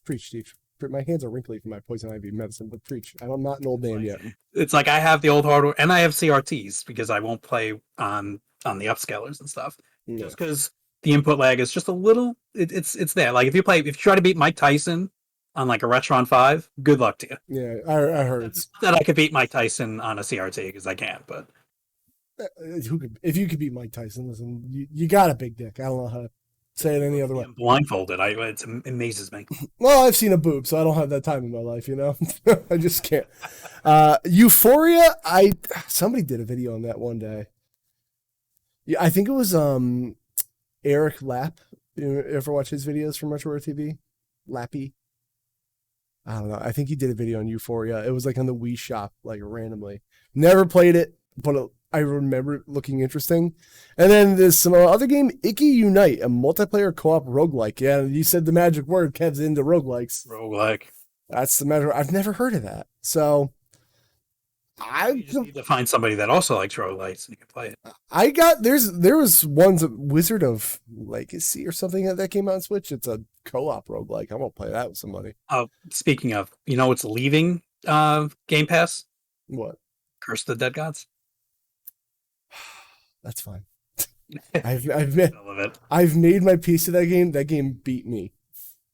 preach, Steve. My hands are wrinkly from my poison ivy medicine, but preach. I'm not an old man yet. It's like I have the old hardware and I have CRTs because I won't play on the upscalers and stuff. Yeah. Just because the input lag is just a little. It's there. Like if you try to beat Mike Tyson on like a Retron 5, good luck to you. Yeah, I heard it's that I could beat Mike Tyson on a CRT because I can't. But if you could beat Mike Tyson, listen, you got a big dick. I don't know how to say it any other way. Blindfolded, it amazes me. Well, I've seen a boob, so I don't have that time in my life, I just can't. Euphoria, somebody did a video on that one day. Yeah, I think it was Eric Lapp. You ever watch his videos from Retro TV? Lappy. I don't know. I think he did a video on Euphoria. It was like on the Wii Shop, like randomly. Never played it, but I remember it looking interesting. And then there's some other game, Icky Unite, a multiplayer co-op roguelike. Yeah, you said the magic word. Kev's into roguelikes. Roguelike. That's the matter. I've never heard of that. So you just need to find somebody that also likes roguelikes and you can play it. There was one's Wizard of Legacy or something that came out on Switch. It's a co-op roguelike. I'm gonna play that with somebody. Speaking of, what's leaving Game Pass? What? Curse of the Dead Gods. That's fine. I've made my peace to that game. That game beat me.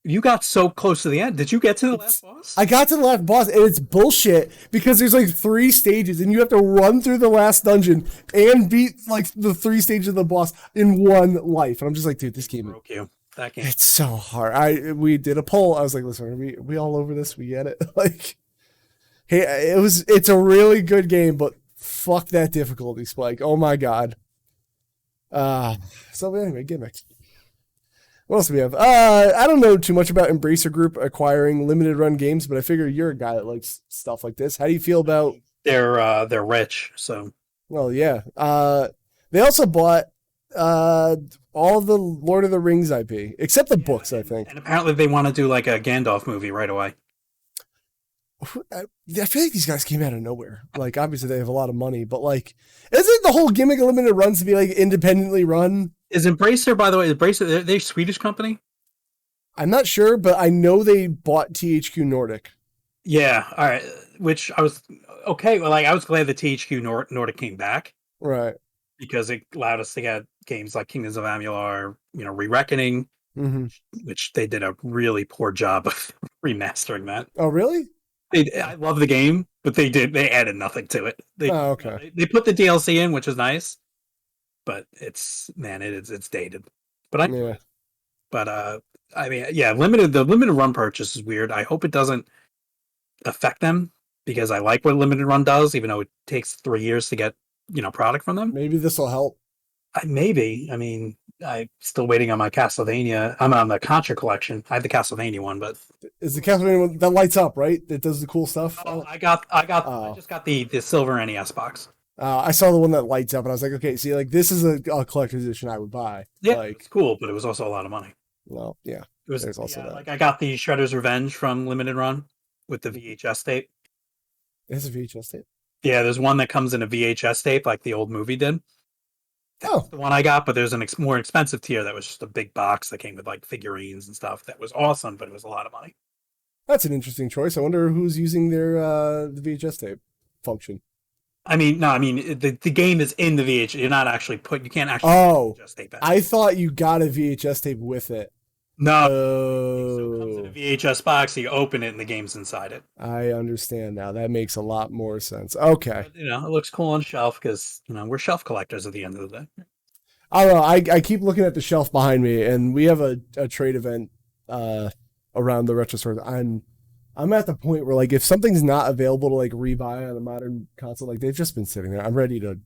You got so close to the end. Did you get to the last boss? I got to the last boss, and it's bullshit because there's like 3 stages, and you have to run through the last dungeon and beat like the 3 stages of the boss in one life. And I'm just like, dude, this game broke you. That game. It's so hard. We did a poll. I was like, listen, are we all over this? We get it. Like, hey, it's a really good game, but fuck that difficulty spike. Oh my god. So anyway, gimmicks. What else do we have? I don't know too much about Embracer Group acquiring limited run games, but I figure you're a guy that likes stuff like this. How do you feel about? They're rich, so. Well, yeah. They also bought all the Lord of the Rings IP, except the books, I think. And apparently they want to do like a Gandalf movie right away. I feel like these guys came out of nowhere. Like, obviously they have a lot of money, but like, isn't the whole gimmick of limited runs to be like independently run? Is Embracer, by the way, they're a Swedish company? I'm not sure, but I know they bought THQ Nordic. Yeah, all right. Which I was okay. Well, like I was glad that THQ Nordic came back, right? Because it allowed us to get games like Kingdoms of Amalur, Re-Reckoning, which they did a really poor job of remastering that. Oh, really? I love the game, but they added nothing to it. Okay. They put the DLC in, which is nice. But it's dated. But I mean, yeah, the limited run purchase is weird. I hope it doesn't affect them because I like what limited run does, even though it takes 3 years to get product from them. Maybe this will help. Maybe. I mean, I'm still waiting on my Castlevania. I'm on the Contra collection. I have the Castlevania one, but is the Castlevania one that lights up, right? That does the cool stuff. Oh, I just got the silver NES box. I saw the one that lights up, and I was like, okay, see, like this is a collector's edition I would buy. Yeah, like, it's cool, but it was also a lot of money. Well, yeah, there's also that. Like I got the Shredder's Revenge from Limited Run with the VHS tape. It's a VHS tape. Yeah, there's one that comes in a VHS tape, like the old movie did. That's the one I got, but there's an more expensive tier that was just a big box that came with like figurines and stuff. That was awesome, but it was a lot of money. That's an interesting choice. I wonder who's using their the VHS tape function. The game is in the VHS. You're not actually you can't actually put VHS tape in. I thought you got a VHS tape with it. No. So it comes in a VHS box, so you open it and the game's inside it. I understand now. That makes a lot more sense. Okay. But, it looks cool on shelf because, we're shelf collectors at the end of the day. I don't know. I keep looking at the shelf behind me, and we have a trade event around the retro store. I'm at the point where, like, if something's not available to, like, rebuy on a modern console, like, they've just been sitting there. I'm ready to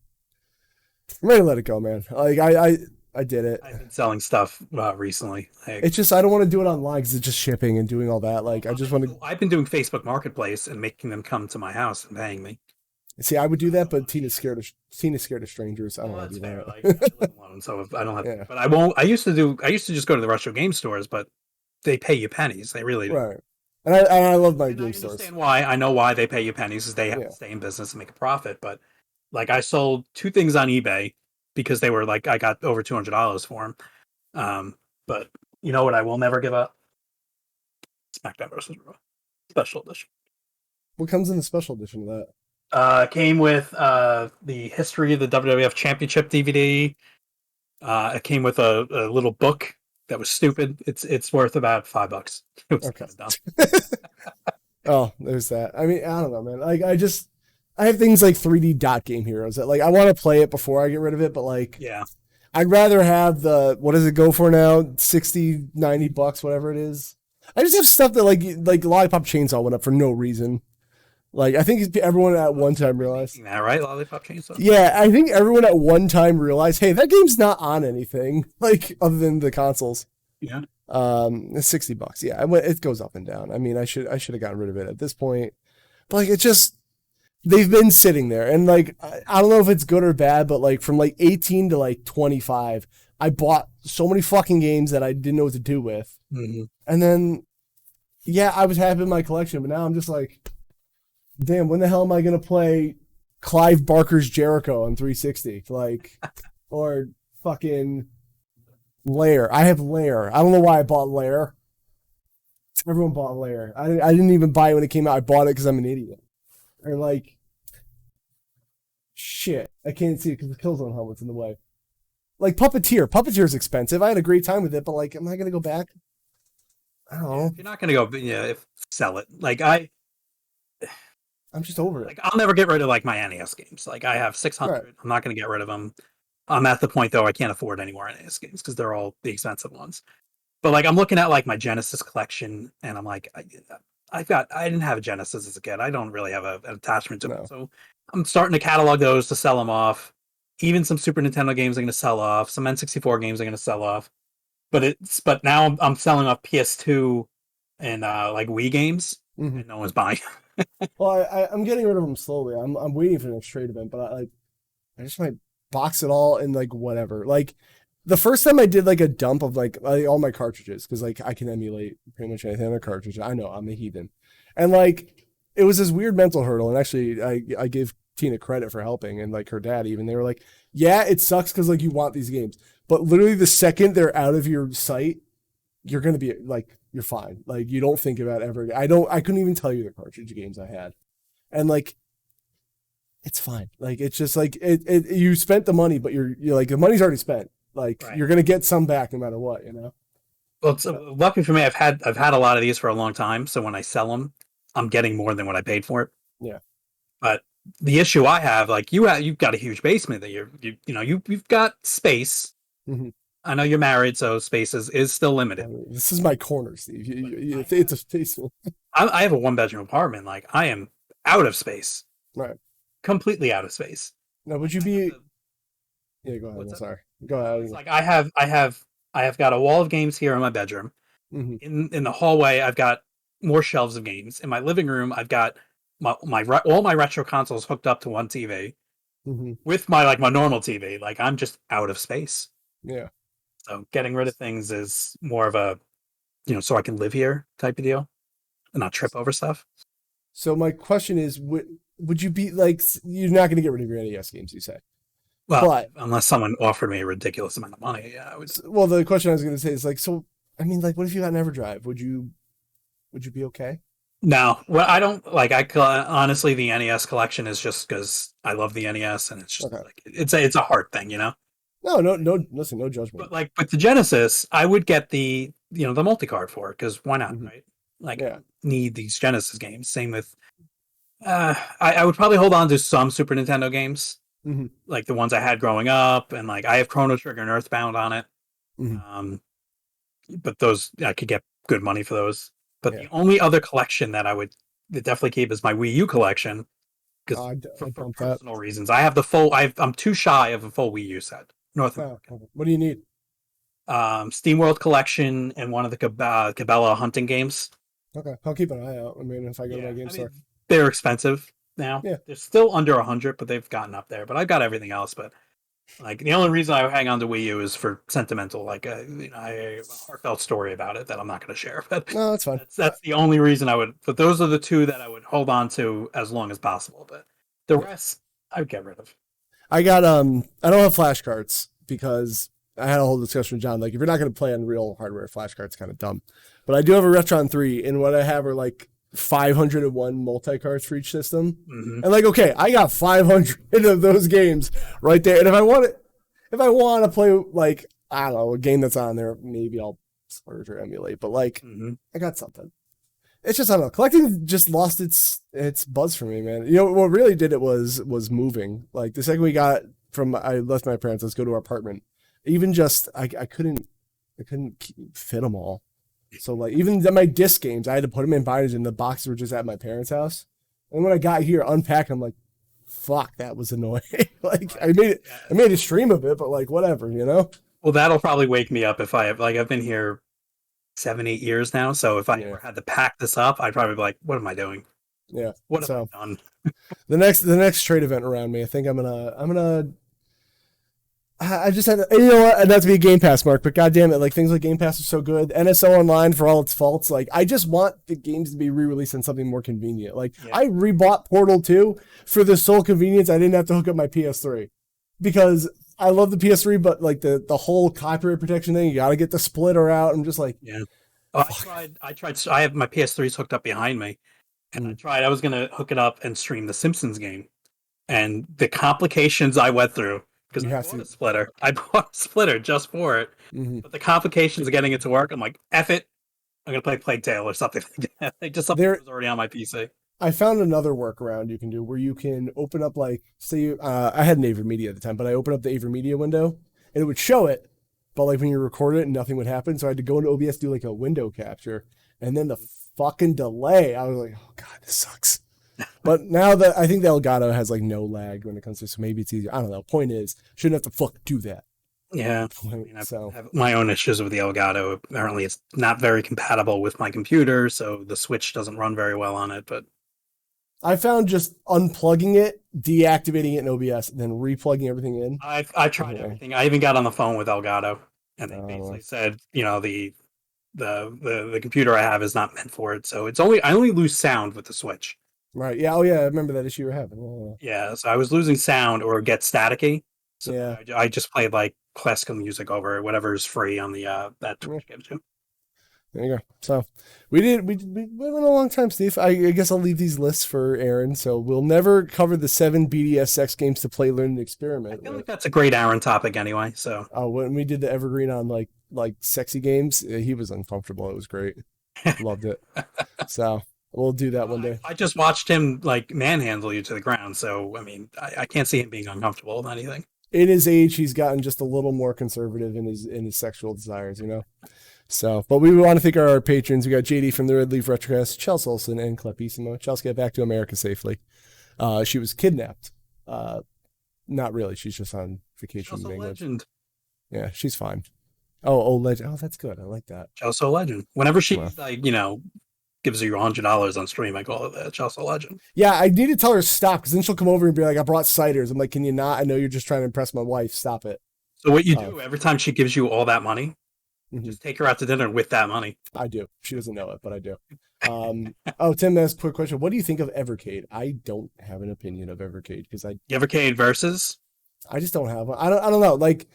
let it go, man. Like, I did it. I've been selling stuff recently. It's just, I don't want to do it online because it's just shipping and doing all that. Like, I just want to... I've been doing Facebook Marketplace and making them come to my house and paying me. See, I would do that, but Tina's scared of strangers. I don't want to do that. Like, I live alone, so I don't have to. But I won't. I used to just go to the retro game stores, but they pay you pennies. They really do. Right. And I love my game stores. I understand why. I know why they pay you pennies, is they have to stay in business and make a profit. But like, I sold 2 things on eBay because they were like, I got over $200 for them. But you know what? I will never give up. SmackDown vs. Raw special edition. What comes in the special edition of that? Came with the history of the WWF Championship DVD. It came with a little book that was stupid. It's worth about $5. It was okay. Kind of oh, there's that. I mean, I don't know, man. Like, I have things like 3D Dot Game Heroes that, like, I want to play it before I get rid of it, but, like, yeah, I'd rather have the, what does it go for now? $60, $90, whatever it is. I just have stuff that, like Lollipop Chainsaw went up for no reason. Like, I think everyone at one time realized that, right? Lollipop Chainsaw. Yeah, I think everyone at one time realized, hey, that game's not on anything, like, other than the consoles. Yeah. It's $60. Yeah, it goes up and down. I mean, I should have gotten rid of it at this point, but like, it's just, they've been sitting there, and like, I don't know if it's good or bad, but like from like 18 to like 25, I bought so many fucking games that I didn't know what to do with, and then, yeah, I was happy with my collection, but now I'm just like, damn, when the hell am I gonna play Clive Barker's Jericho on 360? Like, or fucking Lair. I have Lair. I don't know why I bought Lair. Everyone bought Lair. I didn't even buy it when it came out. I bought it because I'm an idiot. Or like, shit, I can't see it because the Killzone helmet's in the way. Like Puppeteer. Puppeteer is expensive. I had a great time with it, but like, am I gonna go back? I don't Yeah, know. if you're not gonna go, sell it. Like I'm just over it. I'll never get rid of like my NES games. Like I have Right. 600. I'm not gonna get rid of them. I'm at the point though I can't afford any more NES games because they're all the expensive ones. But like I'm looking at like my Genesis collection, and I'm like, I didn't have a Genesis as a kid. I don't really have an attachment to it, No. so I'm starting to catalog those to sell them off. Even some Super Nintendo games I'm going to sell off. Some N64 games I'm going to sell off. But now I'm selling off PS2 and like Wii games, and no one's buying. Well, I'm getting rid of them slowly. I'm waiting for the next trade event, but I just might box it all in like whatever. Like the first time I did like a dump of like all my cartridges because like I can emulate pretty much anything on a cartridge. I know I'm a heathen, and like it was this weird mental hurdle. And actually, I gave Tina credit for helping, and like her dad even. They were like, "Yeah, it sucks because like you want these games, but literally the second they're out of your sight, you're gonna be like." You're fine. Like you don't think about ever. I couldn't even tell you the cartridge games I had, and like, it's fine. Like it's just like you spent the money, but you're like the money's already spent. Like Right. you're gonna get some back no matter what, you know. Well, it's lucky for me. I've had a lot of these for a long time, so when I sell them, I'm getting more than what I paid for it. Yeah. But the issue I have, like you've got a huge basement that you've got space. Mm-hmm. I know you're married, so space is still limited. This is my corner, Steve. It's a basement. I have a 1-bedroom apartment. Like I am out of space, Right. completely out of space. Now, would you be? Yeah, go ahead. I'm sorry. Go ahead. It's like I have got a wall of games here in my bedroom. Mm-hmm. In the hallway, I've got more shelves of games. In my living room, I've got all my retro consoles hooked up to one TV Mm-hmm. with my normal TV. Like I'm just out of space. Yeah. So getting rid of things is more of a, so I can live here type of deal and not trip over stuff. So my question is, would you be like you're not going to get rid of your NES games? You say. Well, But unless someone offered me a ridiculous amount of money, yeah, I would. well, the question I was going to say is like, so I mean, like, what if you got an EverDrive? Would you be okay? No, well, I don't like. Honestly, the NES collection is just because I love the NES, and it's just Okay. like it's a heart thing, No. Listen, no judgment. But the Genesis, I would get the multi-card for it because why not, right? Like, I need these Genesis games. Same with, I would probably hold on to some Super Nintendo games, like the ones I had growing up, and like I have Chrono Trigger and Earthbound on it. But those I could get good money for those. But the only other collection that I would definitely keep is my Wii U collection because for personal reasons, I have the full. I'm too shy of a full Wii U set. North America. What do you need? SteamWorld collection and one of the Cabela hunting games. Okay, I'll keep an eye out. I mean, if I go to my game store, they're expensive now. Yeah, they're still under 100, but they've gotten up there. But I've got everything else. But like the only reason I hang on to Wii U is for sentimental, like a heartfelt story about it that I'm not going to share. But no, that's fine. That's the only reason I would. But those are the two that I would hold on to as long as possible. But the rest, I would get rid of. I got I don't have flashcards because I had a whole discussion with John. Like, if you're not going to play on real hardware, flashcards kind of dumb. But I do have a Retron 3, and what I have are like 501 multi-cards for each system. And like, okay, I got 500 of those games right there. And if I want to play like, I don't know, a game that's on there, maybe I'll splurge or emulate. But like, I got something. It's just, I don't know, collecting just lost its buzz for me, man. You know, what really did it was moving. Like the second I left my parents, let's go to our apartment. Even just, I couldn't fit them all. So like, even my disc games, I had to put them in binders and the boxes were just at my parents' house. And when I got here, unpacked, I'm like, fuck, that was annoying. Like I made a stream of it, but like, whatever, you know? Well, that'll probably wake me up if I've been here 7-8 years now. So if I ever had to pack this up, I'd probably be like, what am I doing? Yeah. What have I done? the next trade event around me, I think I'm gonna I just had, you know what, not to be a Game Pass mark, but goddamn it, like things like Game Pass are so good. NSO Online, for all its faults, like I just want the games to be re-released on something more convenient. Like I rebought Portal 2 for the sole convenience I didn't have to hook up my PS3 because I love the PS3, but like the whole copyright protection thing, you got to get the splitter out. I'm just like, I tried. I have my PS3s hooked up behind me, and I was gonna hook it up and stream the Simpsons game, and the complications I went through. Because I bought a splitter just for it. But the complications of getting it to work, I'm like, F it. I'm gonna play Plague Tale or something like that. Like just something There, that was already on my PC. I found another workaround you can do where you can open up like, say, I had an AverMedia at the time, but I opened up the AverMedia window and it would show it, but like when you record it, nothing would happen. So I had to go into OBS, do like a window capture, and then the fucking delay. I was like, oh god, this sucks. But now that I think the Elgato has like no lag when it comes to, so maybe it's easier. I don't know. Point is, shouldn't have to fuck do that. Yeah, I mean, I So have my own issues with the Elgato. Apparently, it's not very compatible with my computer, so the Switch doesn't run very well on it. But I found just unplugging it, deactivating it in OBS, and then replugging everything in. I tried everything. I even got on the phone with Elgato, and they basically said, the computer I have is not meant for it. So I only lose sound with the Switch. Right. Yeah. Oh yeah. I remember that issue you were having. Yeah. So I was losing sound or get staticky. So Yeah. I just played like classical music over whatever is free on the that Twitch gives you. There you go. So we went a long time, Steve. I guess I'll leave these lists for Aaron. So we'll never cover the 7 BDS sex games to play, learn, and experiment. I feel like that's a great Aaron topic anyway. So when we did the Evergreen on like sexy games, he was uncomfortable. It was great. Loved it. So we'll do that one day. I just watched him like manhandle you to the ground. So I mean, I can't see him being uncomfortable with anything. In his age, he's gotten just a little more conservative in his sexual desires, you know. So, but we want to thank our patrons. We got JD from the Red Leaf Retrocast, Chelsea Olsen, and Clepissimo. Chelsea got back to America safely. She was kidnapped. Not really. She's just on vacation in England. Legend. Yeah, she's fine. Oh, legend. Oh, that's good. I like that. Chelsea Legend. Whenever she gives you $100 on stream, I call it that. Chelsea Legend. Yeah, I need to tell her to stop because then she'll come over and be like, "I brought ciders." I'm like, "Can you not? I know you're just trying to impress my wife. Stop it." So what you do every time she gives you all that money? Just take her out to dinner with that money. I do. She doesn't know it, but I do. Tim asked a quick question. What do you think of Evercade? I don't have an opinion of Evercade because Evercade versus? I just don't have one. I don't know. Like,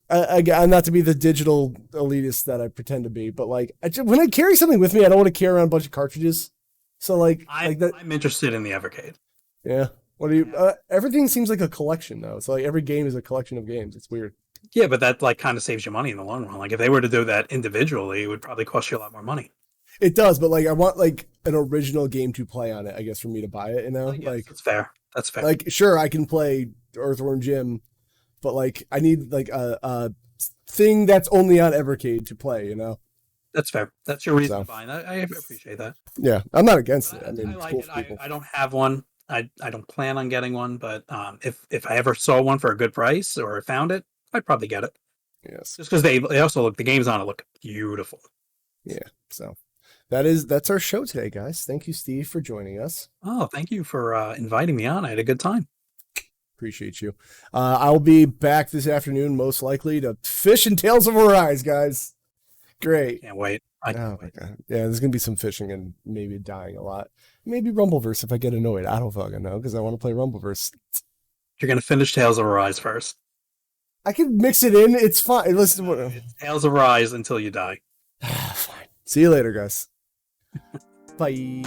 again, not to be the digital elitist that I pretend to be, but like, when I carry something with me, I don't want to carry around a bunch of cartridges. So I'm interested in the Evercade. Yeah. What do you? Everything seems like a collection though. So like every game is a collection of games. It's weird. Yeah, but that like kind of saves you money in the long run. Like if they were to do that individually, it would probably cost you a lot more money. It does, but like I want like an original game to play on it, I guess, for me to buy it, you know? Like that's fair. That's fair. Like sure, I can play Earthworm Jim, but like I need like a thing that's only on Evercade to play, you know? That's fair. That's your reason to buy it. I appreciate that. Yeah, I'm not against it. I mean, I like it. I don't have one. I don't plan on getting one, but if I ever saw one for a good price or found it, I'd probably get it. Yes. Just because they also the games on it look beautiful. Yeah. So that's our show today, guys. Thank you, Steve, for joining us. Oh, thank you for inviting me on. I had a good time. Appreciate you. I'll be back this afternoon, most likely, to fish in Tales of Arise, guys. Great. Can't wait. My God. Yeah, there's going to be some fishing and maybe dying a lot. Maybe Rumbleverse if I get annoyed. I don't fucking know because I want to play Rumbleverse. You're going to finish Tales of Arise first. I can mix it in. It's fine. Listen, it's Tales of Arise until you die. Fine. See you later, guys. Bye.